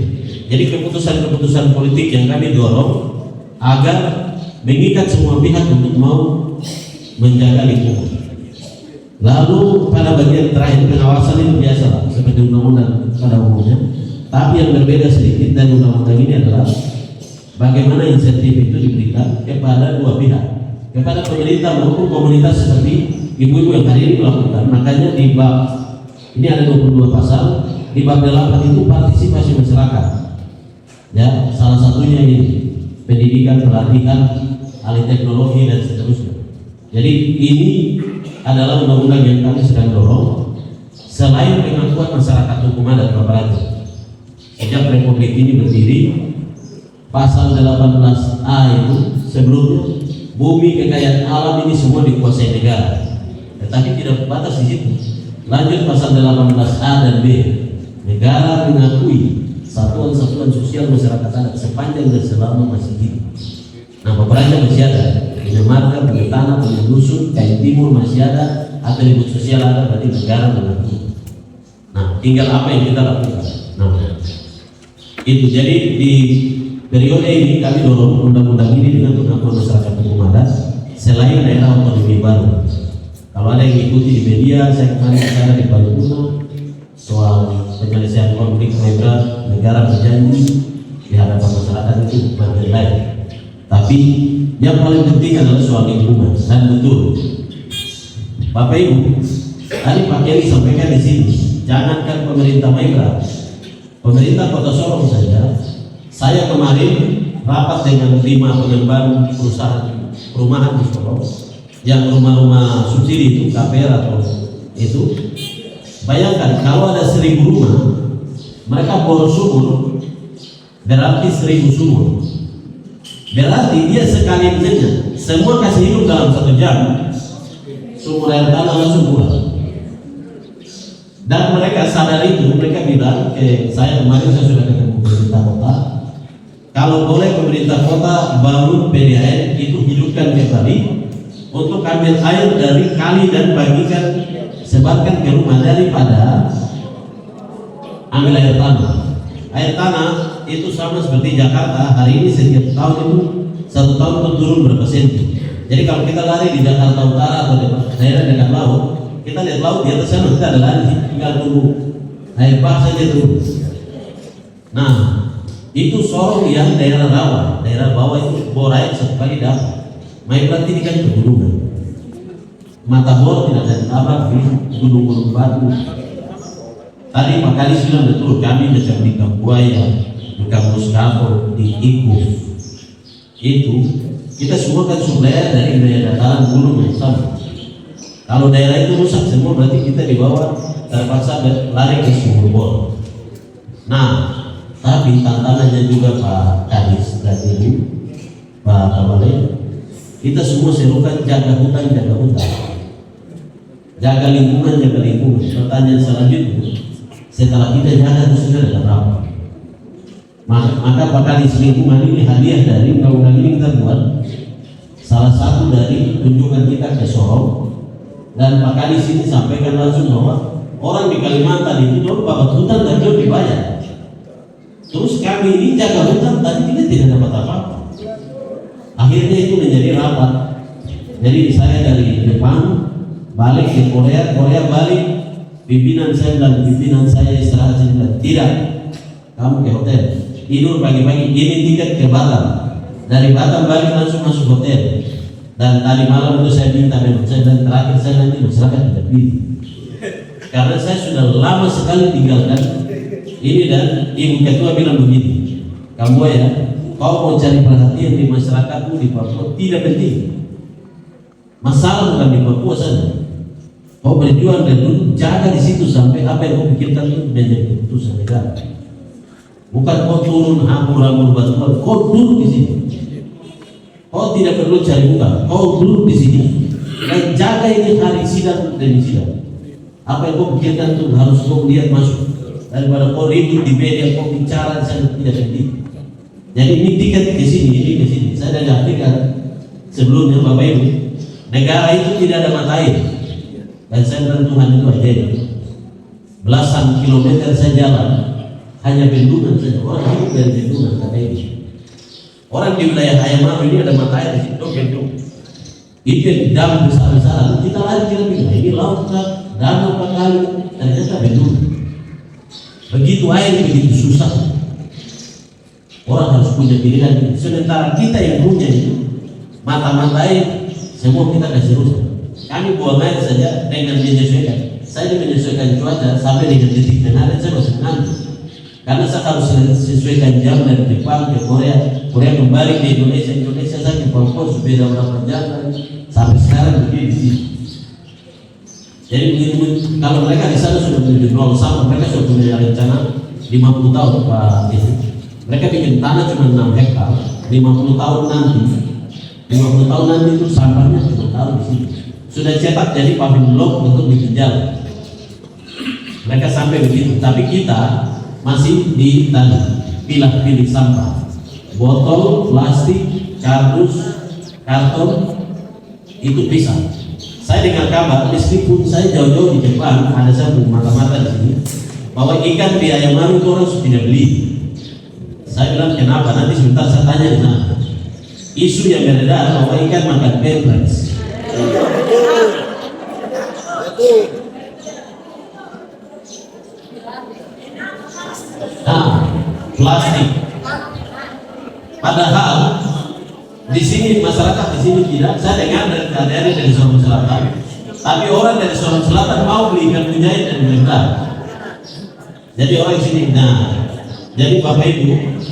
Jadi keputusan-keputusan politik yang kami dorong agar mengikat semua pihak untuk mau menjaga lingkungan. Lalu pada bagian terakhir pengawasan itu biasa lah, seperti undang-undang pada umumnya. Tapi yang berbeda sedikit dari undang-undang ini adalah bagaimana insentif itu diberikan kepada dua pihak, kepada pemerintah maupun komunitas seperti ibu-ibu yang hari ini melakukan. Makanya di bab ini ada 22 pasal, di bab 8 itu partisipasi masyarakat. Ya, salah satunya ini pendidikan, pelatihan, alih teknologi dan seterusnya. Jadi ini adalah undang-undang yang kami sedang dorong. Selain pengakuan masyarakat hukum adat Bapak Raja, sejak Republik ini berdiri, pasal 18A itu sebelumnya bumi kekayaan alam ini semua dikuasai negara, tetapi tidak terbatas di situ. Lanjut pasal 18A dan B, negara mengakui satuan-satuan sosial masyarakat adat sepanjang dan selama masih hidup. Nah, Bapak Raja masih ada, punya marga, punya tanah, punya dusun, kain timur masih ada, atribut sosial ada, berarti negara mengakui. Nah, tinggal apa yang kita lakukan. Nah, itu jadi di periode ini kami dorong undang-undang ini dengan pengakuan masyarakat hukum adat selain daerah otonomi baru. Kalau ada yang ikuti di media, saya kemarin ada di Palembang soal penyelesaian konflik Maibrat, negara berjanji di hadapan masyarakat itu bagian lain. Tapi yang paling penting adalah soal lingkungan. Dan betul, Bapak Ibu, tadi Pak Kelly sampaikan di sini, jangankan pemerintah Maibrat, pemerintah Kota Sorong saja. Saya kemarin rapat dengan 5 pengembang perusahaan perumahan di Sorong, yang rumah-rumah subsidi itu KPR atau itu. Bayangkan kalau ada 1000 rumah, mereka bor sumur, berarti 1000 sumur. Berarti dia sekali menyengat, semua kasih hidup dalam 1 jam, sumur air tanah langsung pulang. Dan mereka sadar itu, mereka bilang ke saya kemarin, saya sudah ketemu pemerintah kota, kalau boleh pemerintah kota bangun PDAM itu hidupkan kembali untuk ambil air dari kali dan bagikan, sebarkan ke rumah, daripada ambil air tanah. Air tanah itu sama seperti Jakarta, hari ini setiap tahun itu 1 tahun itu turun berapa senti. Jadi kalau kita lari di Jakarta Utara atau di daerah dekat laut, kita lihat laut di atas sana, kita ada lari, tinggal tunggu air bah saja turun. Nah, itu Sorong yang daerah rawa, daerah bawah itu bor air 1 kali dapat. Maibrat ini kan pegunungan, mata bor tidak ada ditabrak di gunung-gunung batu. Tadi Pak Kali bilang betul, kami macam di Kambuaya, di Kampus Kampung, di Ibu, itu kita semua kan sumber dari daya dataran gunung yang sama. Kalau daerah itu rusak semua, berarti kita di bawah terpaksa lari ke sumur bor. Nah, tapi tantangannya juga Pak Kadis dan Ibu, Pak Kabale, kita semua serukan jaga hutan, jaga lingkungan, Pertanyaan selanjutnya, setelah kita jaga itu sudah ada berapa? Maka Pak Kadis lingkungan ini hadiah dari undang-undang ini kita buat salah satu dari kunjungan kita ke Sorong, dan Pak Kadis ini sampaikan langsung bahwa orang di Kalimantan itu dulu babat hutan dan belum dibayar. Terus kami ini jaga hutan, tadi kita tidak dapat apa-apa. Akhirnya itu menjadi rapat. Jadi saya dari Jepang balik ke Korea balik, pimpinan saya dan pimpinan saya istirahat sini. Tidak, kamu ke hotel, tidur pagi-pagi, ini tiket ke Batam. Dari Batam balik langsung masuk hotel. Dan tadi malam itu saya minta memang, saya dan terakhir saya nanti masyarakat tidak pilih, karena saya sudah lama sekali tinggalkan ini. Dan Ibu Ketua bilang begini, Kamboya, kau mau cari perhatian di masyarakatmu di Papua tidak penting. Masalah bukan di Papua saja. Kau berjuang dan dulu jaga di situ sampai apa yang kau pikirkan itu menjadi keputusan negara. Bukan kau turun hambur-hambur bantuan, kau duduk di sini. Kau tidak perlu cari muka, kau duduk di sini dan jaga ini hari sidang demi sidang. Apa yang kau pikirkan itu harus kau lihat masuk. Daripada kau ribut di media, kau bicara sangat tidak penting. Jadi ini tiket ke sini, ini ke sini. Saya sudah artikan sebelumnya Bapak Ibu, negara itu tidak ada mata air. Dan saya bilang Tuhan itu aja. Belasan kilometer saya jalan, hanya bendungan saja. Orang hidup dari bendungan kata ini. Orang di wilayah Ayamaru ini ada mata air di situ, bendung. Itu yang dam besar-besaran. Kita lari kita bilang ini laut kah, danau apa kali, ternyata bendung. Begitu air begitu susah. Orang harus punya pilihan. Sementara kita yang punya itu mata-mata air semua kita kasih rusak. Kami buang air saja dengan menyesuaikan. Saya menyesuaikan cuaca sampai dengan detik dan saya masih mengantuk. Karena saya harus sesuaikan jam dari Jepang ke Korea, Korea kembali ke Indonesia, Indonesia saya ke Papua sudah berapa jam sampai sekarang begini. Jadi kalau mereka di sana sudah menuju nol sama, mereka sudah punya rencana 50 tahun Pak Desi. Mereka bikin tanah cuma 6 hektar, 50 tahun nanti, 50 tahun nanti itu sampahnya cuma taruh di sini. Sudah cetak jadi paving block untuk bikin jalan. Mereka sampai begitu, tapi kita masih di tadi pilih sampah, botol, plastik, kardus, karton itu bisa. Saya dengar kabar, meskipun saya jauh-jauh di Jepang, ada satu mata-mata di sini, bahwa ikan di Ayamaru itu orang sudah tidak beli. Saya bilang kenapa? Nanti sebentar saya tanya di sana. Isu yang beredar bahwa ikan makan bebas. Nah, plastik. Padahal di sini masyarakat di sini tidak. Saya dengar dari Sorong Selatan. Tapi orang dari Sorong Selatan mau beli ikan mujair dan berendah. Jadi orang di sini. Nah, jadi Bapak Ibu.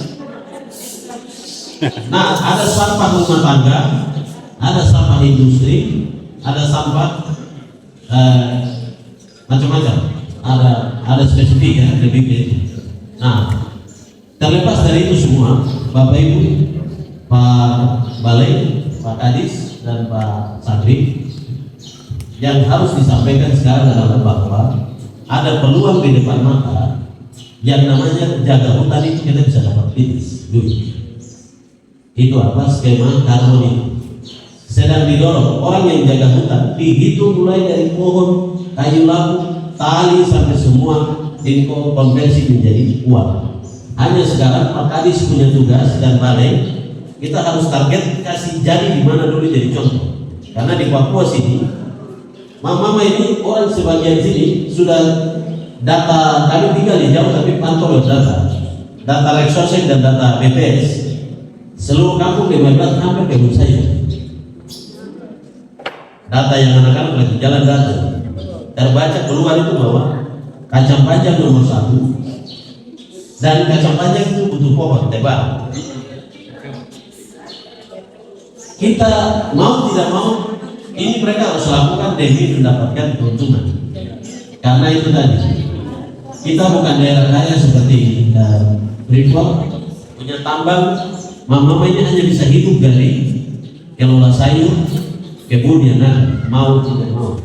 Nah, ada sampah rumah tangga, ada sampah industri, ada sampah macam-macam. Ada spesifik ya, lebih gitu. Nah, terlepas dari itu semua, Bapak Ibu, Pak Balai, Pak Kadis, dan Pak Sadri, yang harus disampaikan sekarang adalah bahwa ada peluang di depan mata yang namanya jaga hutan itu kita bisa dapat duit. Itu apa? Skema karbon itu sedang didorong. Orang yang jaga hutan dihitung mulai dari pohon, kayu lampu, tali sampai semua dikonversi menjadi uang. Hanya sekarang Pak Kadis punya tugas dan balai, kita harus target kasih jadi di mana dulu jadi contoh. Karena di Papua sini, mama ini orang sebagian sini sudah data, kami tinggal di jauh tapi pantau data Reksosek dan data BPS. Seluruh kampung 15 hampir kampung saya. Data yang anak-anak lagi jalan data terbaca keluar itu bahwa kacang panjang nomor 1 dan kacang panjang itu butuh pohon tebal. Kita mau tidak mau ini mereka harus lakukan demi mendapatkan keuntungan. Karena itu tadi kita bukan daerah kaya seperti Freeport punya tambang. Mamanya hanya bisa hidup dari kelola sayur, kebun yang mau tidak mau.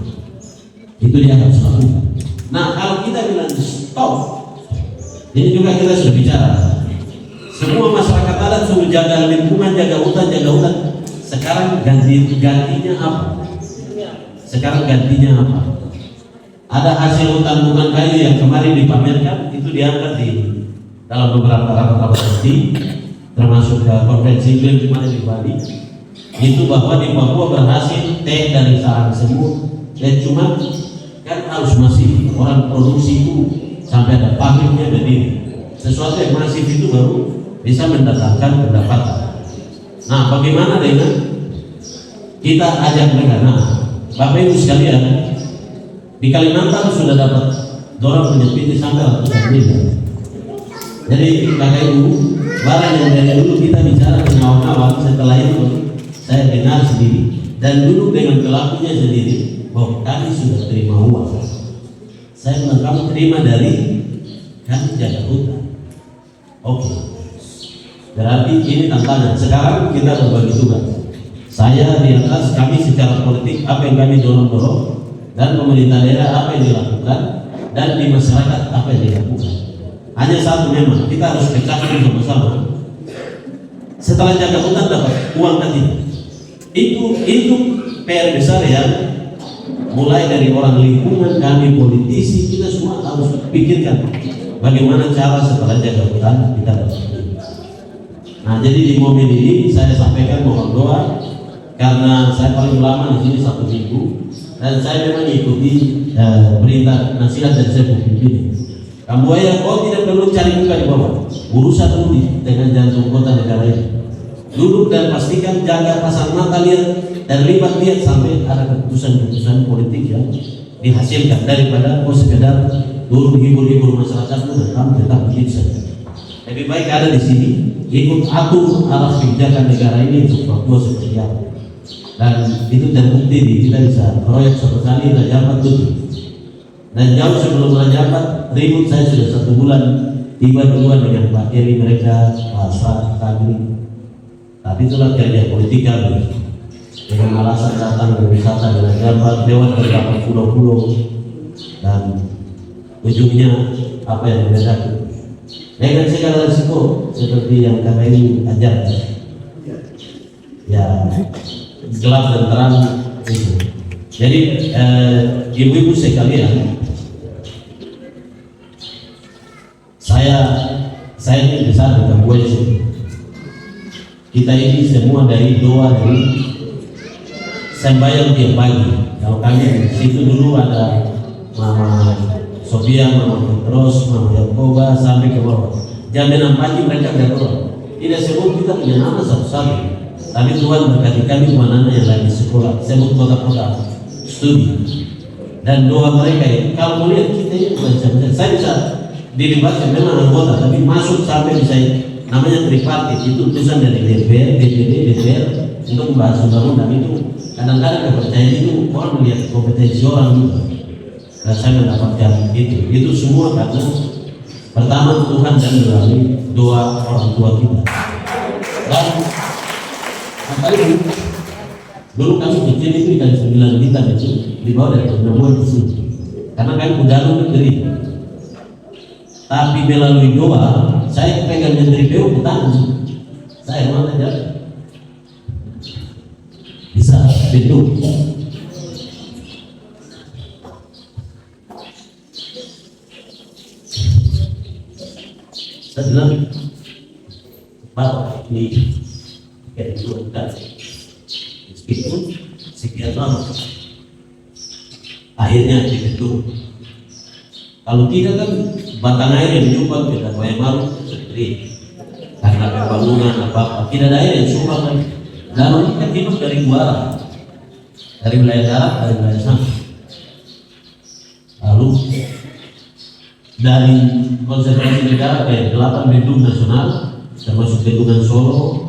Itu dia harus lakukan. Nah, kalau kita bilang stop, ini juga kita sudah bicara. Semua masyarakat adat suruh jaga lingkungan, jaga hutan. Sekarang gantinya apa? Ada hasil hutan bukan kayu yang kemarin dipamerkan, itu diangkat di dalam beberapa rapat-rapat nanti. Termasuk konvensi yang kemarin di Bali, itu bahwa di Papua berhasil teh dari sarang semut dan cuma kan harus masif orang produksi itu sampai ada pabriknya berdiri. Sesuatu yang masif itu baru bisa mendatangkan pendapatan. Nah, bagaimana dengan kita ajak mereka? Nah, Bapak Ibu sekalian, di Kalimantan sudah dapat dorong penyebiti sampai ratusan miliar. Jadi Bapak Ibu, barang yang dari dulu kita bicara awal-awal, setelah itu saya dengar sendiri dan duduk dengan pelakunya sendiri bahwa kami sudah terima uang. Saya bilang kamu terima dari kami jaga hutan. Oke. Berarti ini tantangan. Sekarang kita berbagi tugas. Saya di atas, kami secara politik apa yang kami dorong dan pemerintah daerah apa yang dilakukan dan di masyarakat apa yang dilakukan. Hanya satu memang kita harus pecahkan sama-sama. Setelah jaga hutan dapat uang kan itu PR besar ya. Mulai dari orang lingkungan, kami politisi, kita semua harus pikirkan bagaimana cara setelah jaga hutan kita dapat. Nah, jadi di momen ini saya sampaikan mohon doa karena saya paling lama di sini 1 minggu dan saya memang mengikuti perintah nasihat dari saya pimpinan. Kamu tidak perlu cari muka di bawah, urusan dulu dengan jantung kota negara ini. Duduk dan pastikan jaga pasang mata lihat dan libat lihat sampai ada keputusan-keputusan politik yang dihasilkan daripada sekedar dulu hibur-hibur masyarakat dan kamu tetap begitu saja. Lebih baik ada di sini ikut atur arah kebijakan negara ini untuk Papua seperti apa. Dan itu terbukti kita bisa proyek satu kali Rajapat tutup. Dan jauh sebelum Rajapat ribut saya sudah 1 bulan tiba duluan dengan Pak Eri mereka Pak Asraf kami. Tapi itulah kerja politik kami. Dengan alasan datang berwisata dengan Rajapat lewat beberapa pulau-pulau dan ujungnya apa yang membedakan. Dengan segala risiko seperti yang kami ini ajarkan. Ya, gelap dan terang itu. Jadi ibu-ibu sekalian, saya ini besar di Kamboja. Kita ini semua dari doa dari sembahyang tiap pagi. Kalau kami di situ dulu ada Mama Sofia, Mama Petros, Mama Yakoba sampai ke bawah. Jam 6 pagi mereka berdoa. Tidak semua kita punya nama satu-satu, tapi Tuhan berkati kami anak yang lagi sekolah, sebut kota-kota studi. Dan doa mereka ini, kalau melihat kita ini bukan siapa-siapa. Saya bisa dilibatkan memang anggota, tapi masuk sampai bisa namanya tripartit, itu utusan dari DPR, DPD, DPR untuk membahas undang-undang itu. Kadang-kadang kepercayaan itu orang melihat kompetensi orang juga. Dan saya mendapatkan itu semua karena pertama Tuhan dan melalui doa orang tua kita. Dan dulu kami kecil itu dikali 9 bintang itu di bawah dari pertemuan di sini. Karena kami udah negeri. Tapi melalui doa saya pegang menteri PU petang. Saya mana aja bisa bentuk. Saya bilang, Pak, ini kayak dua kali, meskipun sekian lama, akhirnya dibentuk. Kalau tidak kan batang air yang menyumbang kita banyak malu seperti karena pembangunan apa-apa, tidak ada air yang sumbang lagi. Lalu kita hidup dari dua, dari wilayah darat, dari wilayah sana. Lalu dari konservasi negara ke 8 bendung nasional, termasuk bendungan Solo,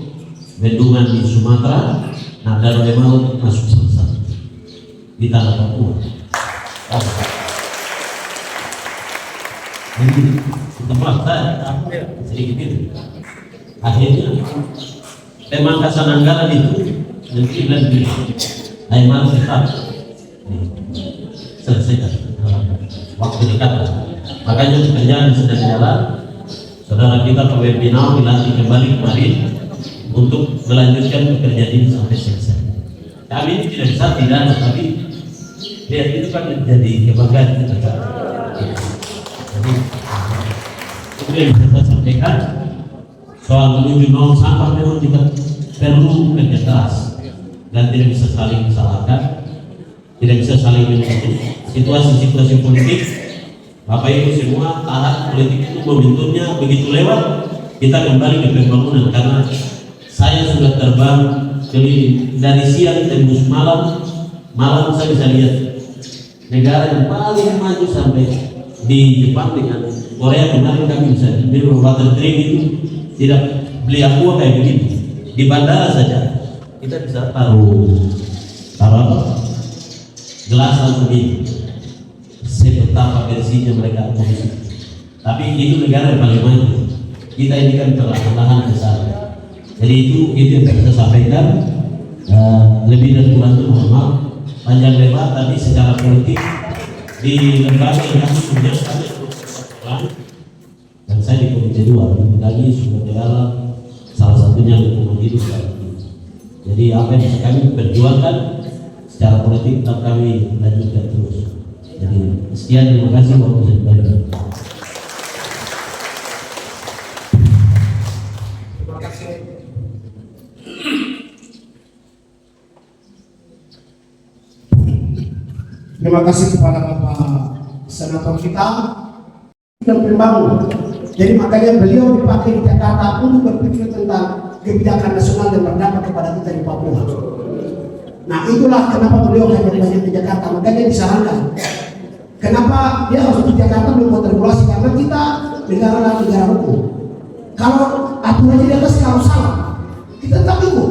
bendungan di Sumatera, nah dan memang masuk salah di tanah Papua. Jadi tempat saya sedikit itu. Akhirnya pemangkasan anggaran itu nanti lebih ayam tetap selesaikan waktu dekat. Makanya pekerjaan sedang jalan. Saudara kita Pak Webinau dilantik kembali kemarin untuk melanjutkan pekerjaan ini sampai selesai. Kami ini tidak bisa tidak, tapi lihat itu kan menjadi kebanggaan kita. Jadi itu yang bisa saya sampaikan soal menuju nol sampah. Memang kita perlu kerja keras dan tidak bisa saling salahkan, tidak bisa saling menuntut. Situasi-situasi politik, Bapak Ibu semua, tahap politik itu momentumnya begitu lewat, kita kembali ke pembangunan. Karena saya sudah terbang keliling dari siang tembus malam saya bisa lihat negara yang paling maju sampai di Jepang dengan Korea kemarin kami bisa minum water drink itu tidak beli aqua kayak begini di bandara saja kita bisa taruh apa gelas langsung ini sebetapa bersihnya mereka kondisi. Tapi itu negara yang paling maju, kita ini kan perlahan-lahan ke sana. Jadi itu yang bisa saya sampaikan. Lebih dan kurang itu mohon maaf panjang lebar, tapi secara politik di lembaga yang kami punya kami dan saya di komite 2 lagi sudah negara salah satunya lingkungan hidup. Jadi apa yang bisa kami perjuangkan secara politik tetap kami lanjutkan terus. Jadi sekian, terima kasih waktu saya diberikan. Terima kasih. Terima kasih kepada Bapak Senator kita yang membangun. Jadi makanya beliau dipakai di Jakarta untuk berpikir tentang kebijakan nasional yang berdampak kepada kita di Papua. Nah itulah kenapa beliau hanya banyak di Jakarta. Makanya disarankan kenapa dia harus di Jakarta membuat regulasi, karena kita negara hukum. Kalau aturannya di atas kalau salah kita tetap ikut.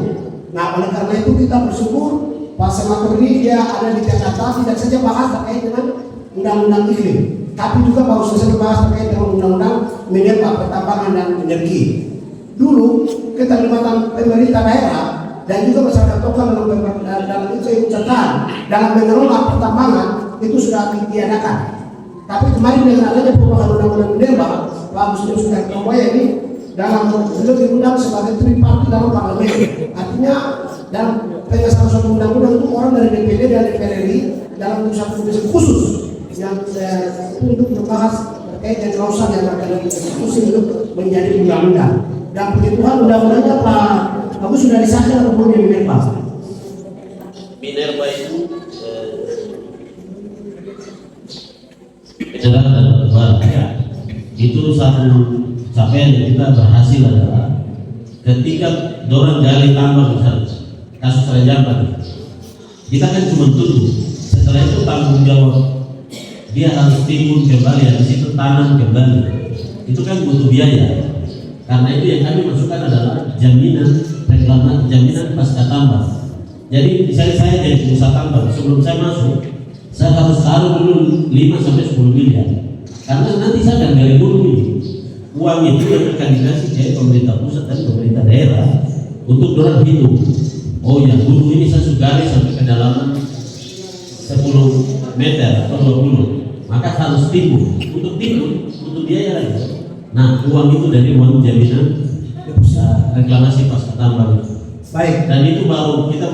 Nah oleh karena itu kita bersyukur Pak Senator ini dia ada di Jakarta, tidak saja bahas terkait dengan undang-undang iklim, tapi juga baru selesai bahas terkait dengan undang-undang mineral, pertambangan dan energi. Dulu keterlibatan pemerintah daerah dan juga masyarakat lokal dalam ikut-sertaan dalam mengelola pertambangan itu sudah ditiadakan. Tapi kemarin dengan adanya perubahan undang-undang mineral, Pak Muslim sudah Kamboya ini dalam beliau diundang sebagai tripartit dalam parlemen. Artinya dalam pengesahan suatu undang-undang itu orang dari DPD dan DPR RI dalam satu komisi khusus yang untuk membahas terkait dengan klausul yang akan didiskusi untuk menjadi undang-undang. Dan puji Tuhan undang-undangnya Pak Agus sudah disahkan atau belum di Minerba? Minerba itu penyerahan dan pertukaran ya. Itu satu capaian yang kita berhasil adalah ketika dorang gali tambang misalnya kasus Raja Ampat, kita kan cuma tunggu. Setelah itu tanggung jawab dia harus timbun kembali, habis itu tanam kembali. Itu kan butuh biaya. Karena itu yang kami masukkan adalah jaminan reklaman, jaminan pasca tambang. Jadi misalnya saya jadi pengusaha tambang, sebelum saya masuk, saya harus taruh dulu 5 sampai 10 miliar. Karena nanti saya akan gali dulu ini. Uang itu yang akan dikasih ke pemerintah pusat dan pemerintah daerah untuk dorang hitung. Oh ya, dulu ini saya sudah gali sampai kedalaman 10 meter atau 20, maka harus timbun. Untuk timbun, untuk biaya lagi. Nah, uang itu dari uang jaminan reklamasi pasca tambang itu. Baik. Dan itu baru kita,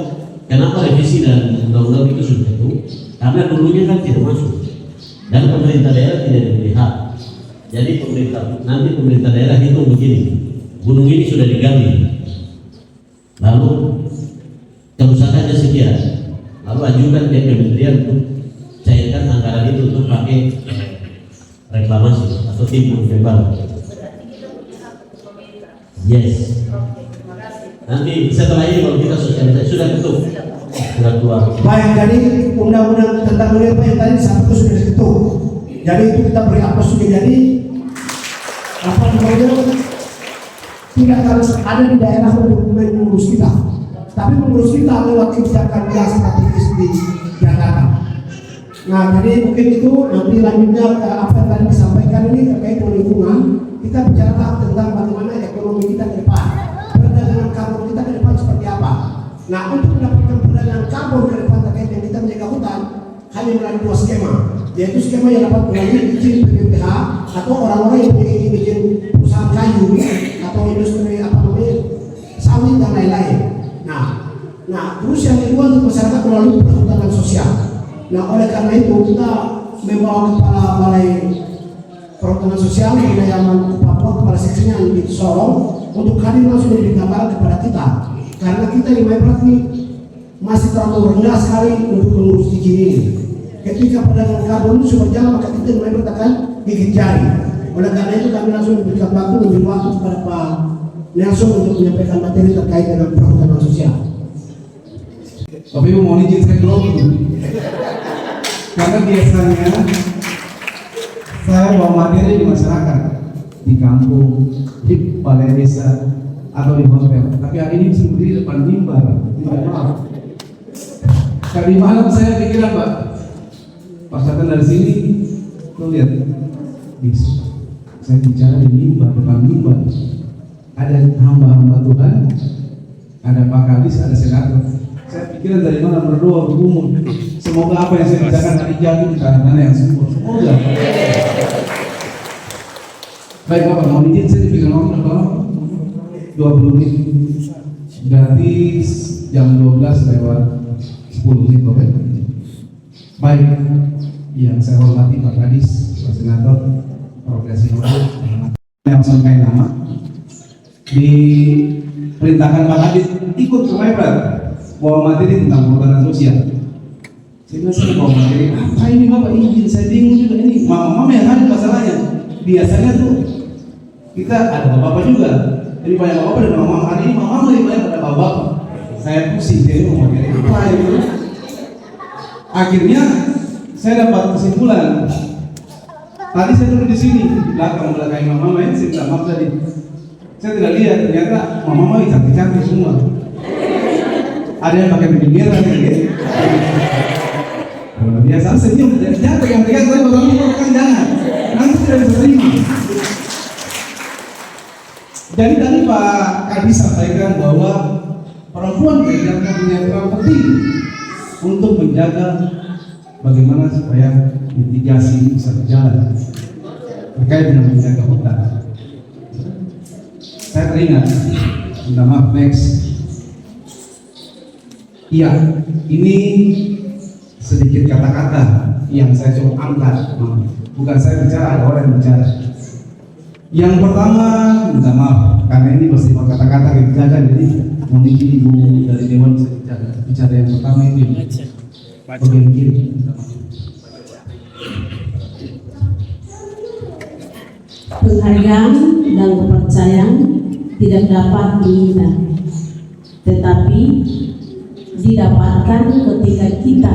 kenapa revisi dan undang-undang itu sudah itu? Karena dulunya kan tidak masuk. Dan pemerintah daerah tidak diberi hak. Jadi nanti pemerintah daerah hitung begini, gunung ini sudah digali, lalu kerusakannya sekian, lalu ajukan ke kementerian untuk cairkan anggaran itu untuk pakai reklamasi atau timbun kembali. Yes. Nanti setelah ini kalau kita sosialisasi sudah ketuk, sudah keluar. Baik, jadi undang-undang tentang minerba yang tadi satu sudah diketuk. Jadi itu kita beri apa sudah jadi apa namanya tidak harus ada di daerah untuk mengurus kita, tapi mengurus kita lewat kebijakan yang strategis di Jakarta. Nah, jadi mungkin itu nanti lanjutnya ke apa yang tadi disampaikan ini terkait dengan lingkungan. Kita bicara tentang bagaimana ekonomi kita ke depan, perdagangan karbon kita ke depan seperti apa. Nah, untuk mendapatkan perdagangan karbon ke depan terkait dengan kita menjaga hutan hanya melalui 2 skema, yaitu skema yang dapat melalui izin PPPH atau orang-orang yang punya izin perusahaan kayu atau industri apa namanya sawit dan lain-lain. Nah, terus yang kedua untuk masyarakat melalui perhutanan sosial. Nah, oleh karena itu kita membawa kepala balai perhutanan sosial wilayah Papua, kepala seksinya di Sorong untuk hadir langsung memberi gambaran kepada kita, karena kita di Maibrat ini masih terlalu rendah sekali untuk mengurus izin ini. Ketika perdagangan karbon itu sudah berjalan, maka kita di Maibrat akan gigit jari. Oleh karena itu kami langsung memberikan waktu kepada Pak Nelson untuk menyampaikan materi terkait dengan perhutanan sosial. Tapi mohon izin saya dulu, karena biasanya saya bawa materi di masyarakat, di kampung, di balai desa, atau di hotel. Tapi hari ini bisa berdiri depan mimbar. Maaf. Tadi malam saya pikiran Pak, pas datang dari sini, tuh lihat, bisa. Saya bicara di mimbar, depan mimbar. Ada hamba-hamba Tuhan, ada Pak Kadis, ada senator. Saya pikiran dari mana berdoa bergumul. Semoga apa yang saya bicarakan hari jatuh di tangan yang subur. Semoga. Baik Bapak, mau izin saya diberikan waktu berapa? 20 menit. Berarti jam 12 lewat 10 menit Bapak. Baik, yang saya hormati Pak Kadis, Pak Senator, Progresi Nurul, yang sampai nama diperintahkan Pak Kadis ikut ke Mebrat bawa materi tentang perhutanan sosial. Saya bilang saya bawa materi apa ini Bapak, izin saya bingung juga ini mama-mama yang ada masalahnya. Biasanya tuh kita ada bapak-bapak juga, jadi banyak bapak dan mama. Hari ini mama lebih banyak pada bapak. Saya pusing jadi mau materi apa itu. Akhirnya saya dapat kesimpulan. Tadi saya duduk di sini di belakang mama ya, saya bilang maaf tadi. Saya tidak lihat ternyata mama cantik-cantik semua. Ada yang pakai baju merah gitu. Kalau biasa senyum, jangan pegang-pegang tapi orang kan jangan. Nanti tidak bisa terima. Jadi tadi Pak Kadis sampaikan bahwa perempuan punya peran penting untuk menjaga bagaimana supaya mitigasi ini bisa berjalan terkait dengan menjaga hutan. Saya teringat, minta maaf next. Iya, ini sedikit kata-kata yang saya coba angkat. Bukan saya bicara, ada orang yang bicara. Yang pertama, minta maaf karena ini bersifat kata-kata kebijakan, jadi mungkin ibu dari Dewan bisa bicara yang pertama itu bagian kiri. Penghargaan dan kepercayaan tidak dapat diminta, tetapi didapatkan ketika kita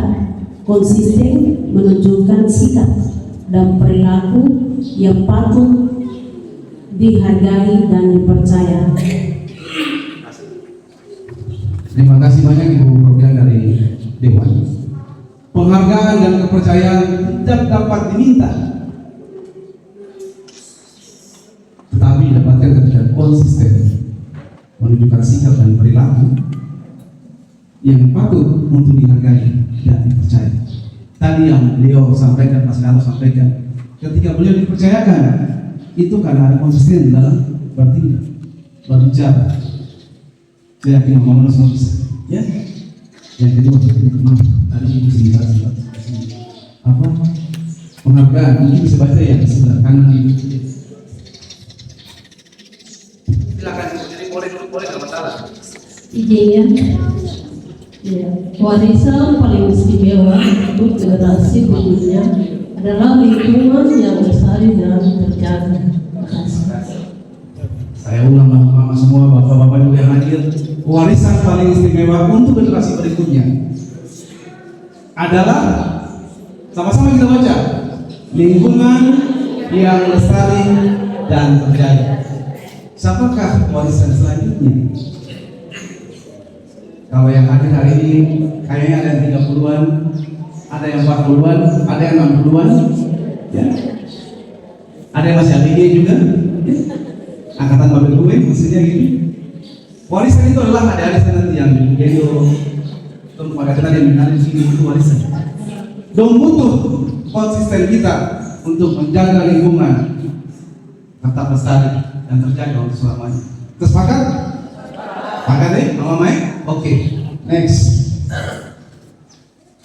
konsisten menunjukkan sikap dan perilaku yang patut dihargai dan dipercaya. Terima kasih banyak Ibu Perwakilan dari Dewan. Penghargaan dan kepercayaan tidak dapat diminta, tetapi didapatkan ketika konsisten menunjukkan sikap dan perilaku yang patut untuk dihargai dan dipercaya. Tadi yang beliau sampaikan, Mas Carlo sampaikan, ketika beliau dipercayakan itu karena ada konsisten dalam bertindak, berbicara. Saya yakin Mama semua bisa. Ya. Yang kedua, tadi Ibu sebentar apa? Penghargaan, mungkin bisa baca ya sebelah kanan Ibu. Silakan, jadi boleh nggak masalah. Izinnya. Ya, warisan paling istimewa untuk generasi berikutnya adalah lingkungan yang lestari dan terjaga. Saya ulang mama semua, bapak-bapak juga yang hadir. Warisan paling istimewa untuk generasi berikutnya adalah, sama-sama kita baca, lingkungan yang lestari dan terjaga. Siapakah warisan selanjutnya? Kalau yang hadir hari ini kayaknya ada yang 30-an, ada yang 40-an, ada yang 60-an, ya. Ada yang masih ABG juga, ya. Angkatan babel gue maksudnya gitu. Warisan itu adalah ada warisan nanti yang gendong, untuk pada kita yang menarik sini itu warisan. Dong butuh konsisten kita untuk menjaga lingkungan tetap lestari dan terjaga untuk selamanya. Tersepakat? Pakat deh, Mama Mai? Oke, next.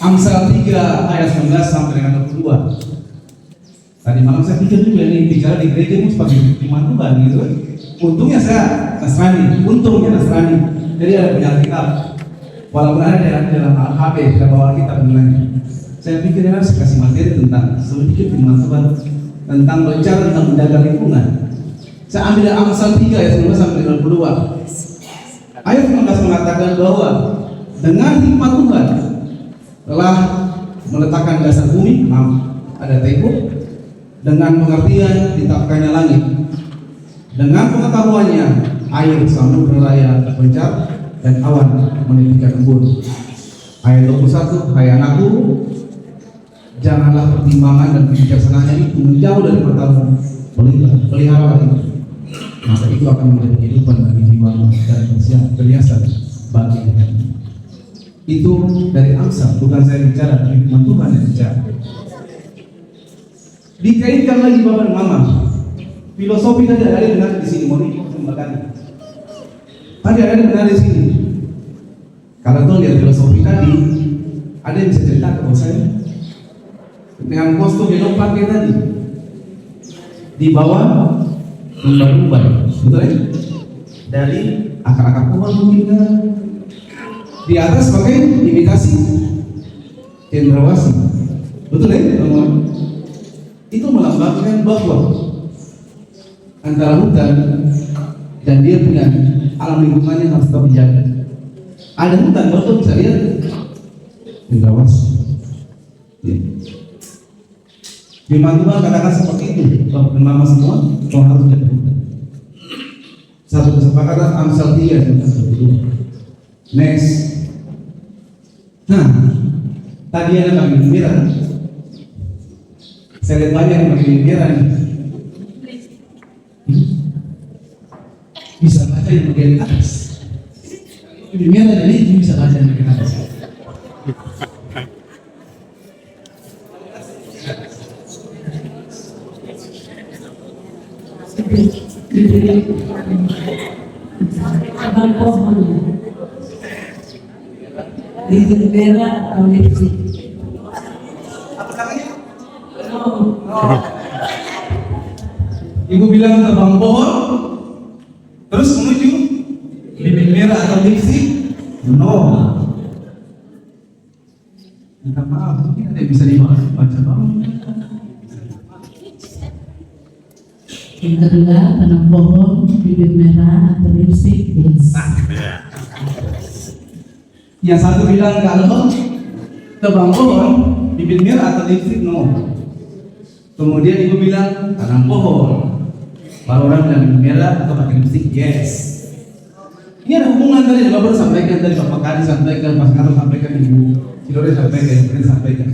Amsal 3 ayat 19 sampai dengan 22. Tadi malam saya pikir juga nih, bicara di gereja itu sebagai firman Tuhan gitu. Untungnya saya Nasrani, untungnya Nasrani. Jadi ada punya Alkitab. Walaupun ada dalam HP, dalam bawah Alkitab sebenarnya. Saya pikir harus kasih materi tentang sedikit firman Tuhan tentang bicara tentang menjaga lingkungan. Saya ambil Amsal 3 ayat 19 sampai 22. Ayat 19 mengatakan bahwa dengan hikmat Tuhan telah meletakkan dasar bumi, ada tembok, Dengan pengertian ditetapkannya langit, dengan pengetahuannya air samudra raya terpencar dan awan menitikan embun. Ayat 21, hai anakku, janganlah pertimbangan dan kebijaksanaannya itu menjauh dari pertamu, pelihara itu, maka itu akan menjadi kehidupan bagi jiwa dan perhiasan bagi hati. Itu dari Amsal, bukan saya bicara, tapi firman Tuhan yang bicara. Dikaitkan lagi Bapak dan Mama. Filosofi tadi ada yang benar di sini, mau dikembangkan. Tadi ada yang benar di sini. Kalau tuh lihat filosofi tadi, ada yang bisa cerita ke saya dengan kostum yang pakai tadi di bawah lumba-lumba, betul ya? Dari akar-akar pohon mungkin di atas pakai imitasi cendrawasih, betul ya teman-teman? Itu melambangkan bahwa antara hutan dan dia punya alam lingkungannya harus tetap dijaga. Ada hutan, bapak bisa lihat cendrawasih. Ya. Firman Tuhan katakan seperti itu, bapak dan mama semua, kau harus jaga hutan. Satu kesepakatan Amsal 3 ayat 1. Next. Nah, tadi ada kambing merah. Saya lihat banyak yang pakai merah nih. Bisa baca yang bagian atas. Ini merah jadi ini bisa baca yang bagian atas. Abang pohon bibir merah atau lipstick. Apa namanya? Ibu bilang tebang pohon, terus menuju bibir merah atau lipstick? No. Minta maaf, mungkin ada yang bisa dibaca bang. Yang kedua, tanam pohon, bibir merah atau lipstick. Yes. Yang satu bilang kalau tebang pohon, bibir merah atau lipstick, no. Kemudian ibu bilang tanam pohon, baru orang bilang bibir merah atau pakai lipstick, yes. Ini ada hubungan tadi yang Bapak sampaikan, dari Bapak Kadi sampaikan, Mas Karol sampaikan, Ibu Cilore sampaikan, Ibu Kadi sampaikan.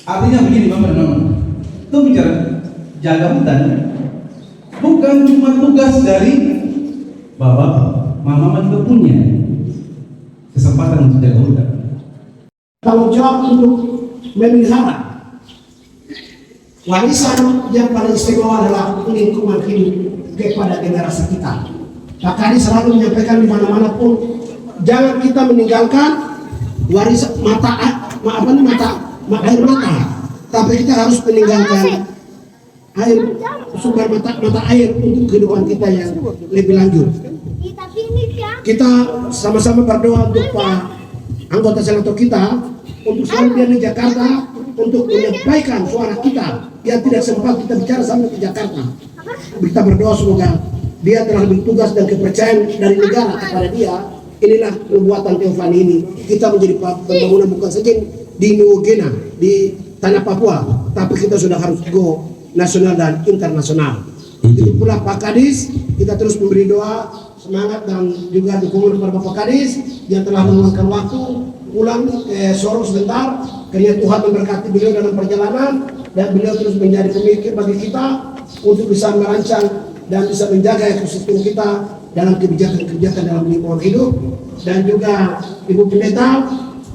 Artinya begini Bapak dan Mama, itu bicara jaga hutan bukan cuma tugas dari Bapak, Mama juga punya kesempatan untuk jaga hutan. Tanggung jawab untuk memelihara warisan yang paling istimewa adalah lingkungan hidup kepada generasi kita. Pak Kadi selalu menyampaikan di mana-mana pun, jangan kita meninggalkan warisan air mata, tapi kita harus meninggalkan air, sumber mata air untuk kehidupan kita yang lebih lanjut. Kita sama-sama berdoa untuk Pak anggota senator kita untuk selalu dia di Jakarta untuk menyampaikan suara kita yang tidak sempat kita bicara sampai di Jakarta. Kita berdoa semoga dia telah bertugas dan kepercayaan dari negara kepada dia. Inilah perbuatan Teofani ini. Kita menjadi pembangunan bukan saja di Nuugena, di tanah Papua, tapi kita sudah harus go nasional dan internasional. Itu pula Pak Kadis, kita terus memberi doa, semangat dan juga dukungan kepada Bapak Kadis yang telah meluangkan waktu pulang ke Sorong sebentar. Kiranya Tuhan memberkati beliau dalam perjalanan dan beliau terus menjadi pemikir bagi kita untuk bisa merancang dan bisa menjaga ekosistem kita dalam kebijakan-kebijakan dalam lingkungan hidup. Dan juga Ibu Pendeta,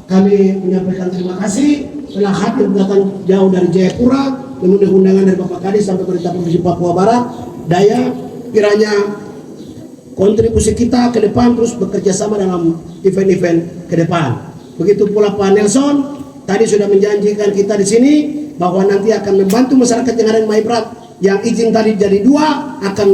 kami menyampaikan terima kasih telah hadir datang jauh dari Jayapura memenuhi undangan dari Bapak Kadis sampai pemerintah Provinsi Papua Barat Daya. Kiranya kontribusi kita ke depan terus bekerja sama dalam event-event ke depan. Begitu pula Pak Nelson tadi sudah menjanjikan kita di sini bahwa nanti akan membantu masyarakat yang ada di Maibrat. Yang izin tadi jadi 2 akan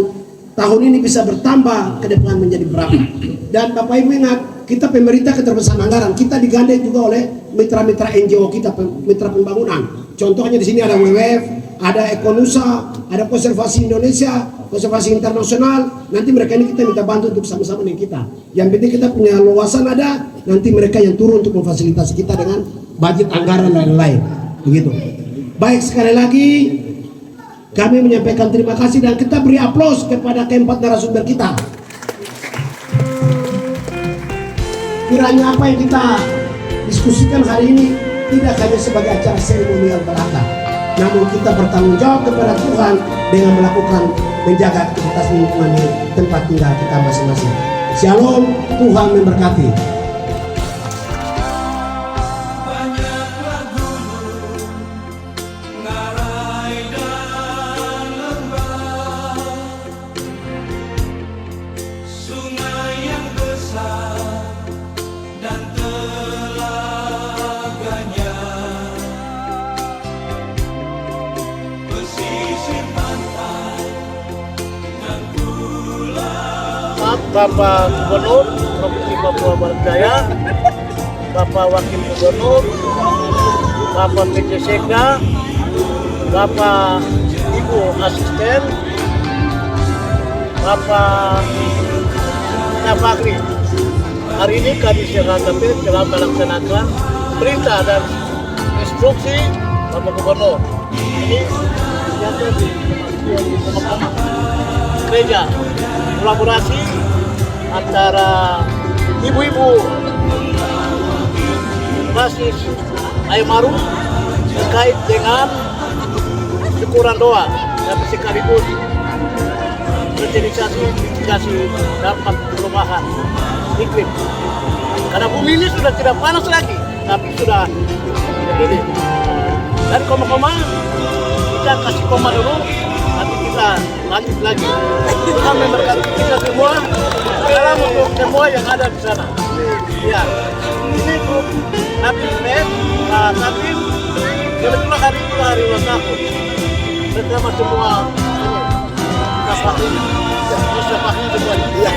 tahun ini bisa bertambah ke depan menjadi berapa. Dan Bapak Ibu ingat, kita pemerintah keterbatasan anggaran, kita digandeng juga oleh mitra-mitra NGO kita, mitra pembangunan. Contohnya di sini ada WWF, ada Ekonusa, ada Konservasi Indonesia, Konservasi Internasional. Nanti mereka ini kita minta bantu untuk sama-sama dengan kita. Yang penting kita punya luasan ada, nanti mereka yang turun untuk memfasilitasi kita dengan budget anggaran dan lain-lain. Begitu. Baik, sekali lagi Kami menyampaikan terima kasih dan kita beri aplaus kepada keempat narasumber kita. Kiranya apa yang kita diskusikan hari ini tidak hanya sebagai acara seremonial belaka, namun kita bertanggung jawab kepada Tuhan dengan melakukan menjaga aktivitas lingkungan di tempat tinggal kita masing-masing. Shalom, Tuhan memberkati. Bapak Gubernur Provinsi Papua Barat Daya, Bapak Wakil Gubernur, Bapak PJSK, Bapak Ibu Asisten, Bapak Nafakri. Hari ini kami serentakkan dalam melaksanakan perintah dan instruksi Bapak Gubernur. Ini terjadi di gereja kolaborasi antara ibu-ibu basis Aymaru terkait dengan syukuran doa dan sekaligus fertilisasi mitigasi dampak perubahan iklim. Karena bumi ini sudah tidak panas lagi, tapi sudah begini. Dan koma-koma kita kasih koma dulu, nanti kita lanjut lagi. Tuhan memberkati kita semua. Salam untuk semua yang ada di sana. Ya, ini grup Nabi Mes, tapi kebetulan hari itu hari ulang tahun. Bersama semua Sapahnya semua. Ya.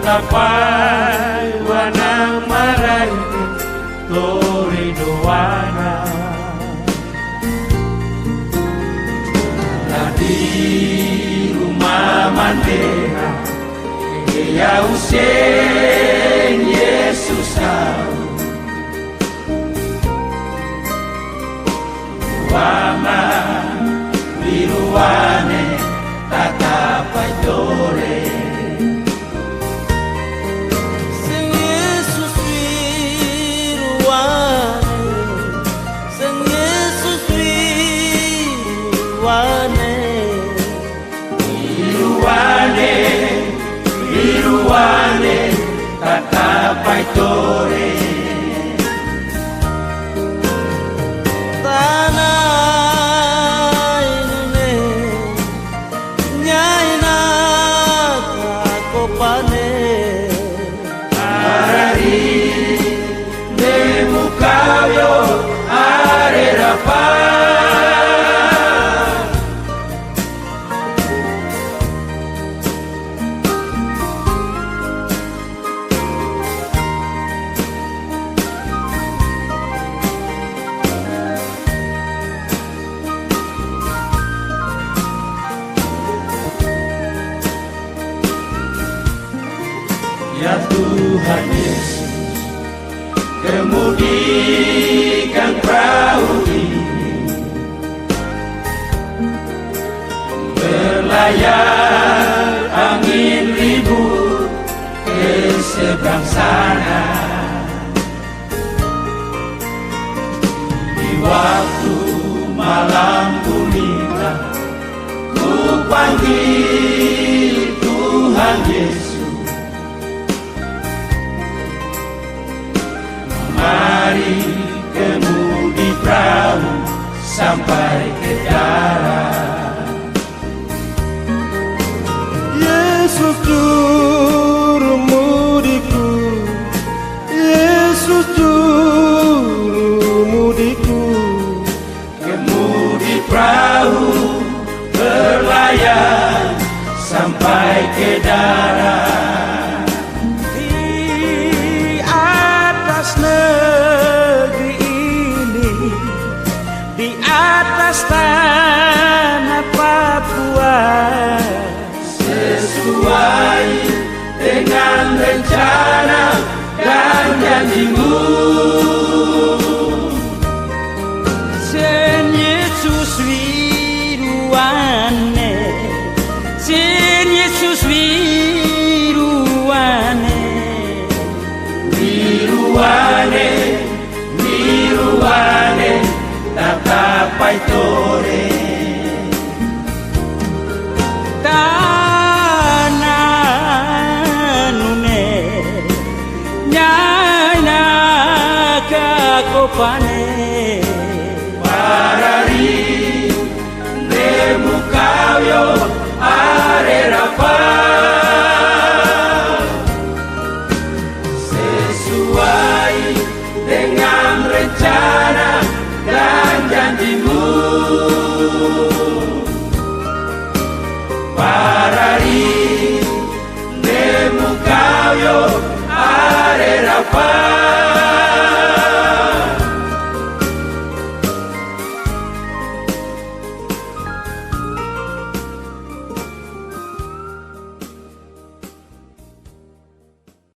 Tapai wanang marai tori doana di rumah mandera ya useng Yesus kau wama biruane tatapai dore Sing Yesus wiruane Sing Yesus wiruane biruane tatapai dore tanah ini nyaina takopane Arari nemukavyo arerapa Ya Tuhan Yesus, kemudikan perahu ini berlayar angin ribut ke seberang sana. Di waktu malam gulita, ku panggil Tuhan Yesus. Mari kemudi perahu sampai ke darat. Yesus juru mudiku Yesus juru mudiku Kemudi perahu berlayar sampai ke darat. Di atas negeri ini Di atas tanah Papua Sesuai dengan rencana dan janjimu, Sen Yesus wiruane Sen Yesus wiruane biruane, biruane, tatapai tore. Tananune nyana kakopane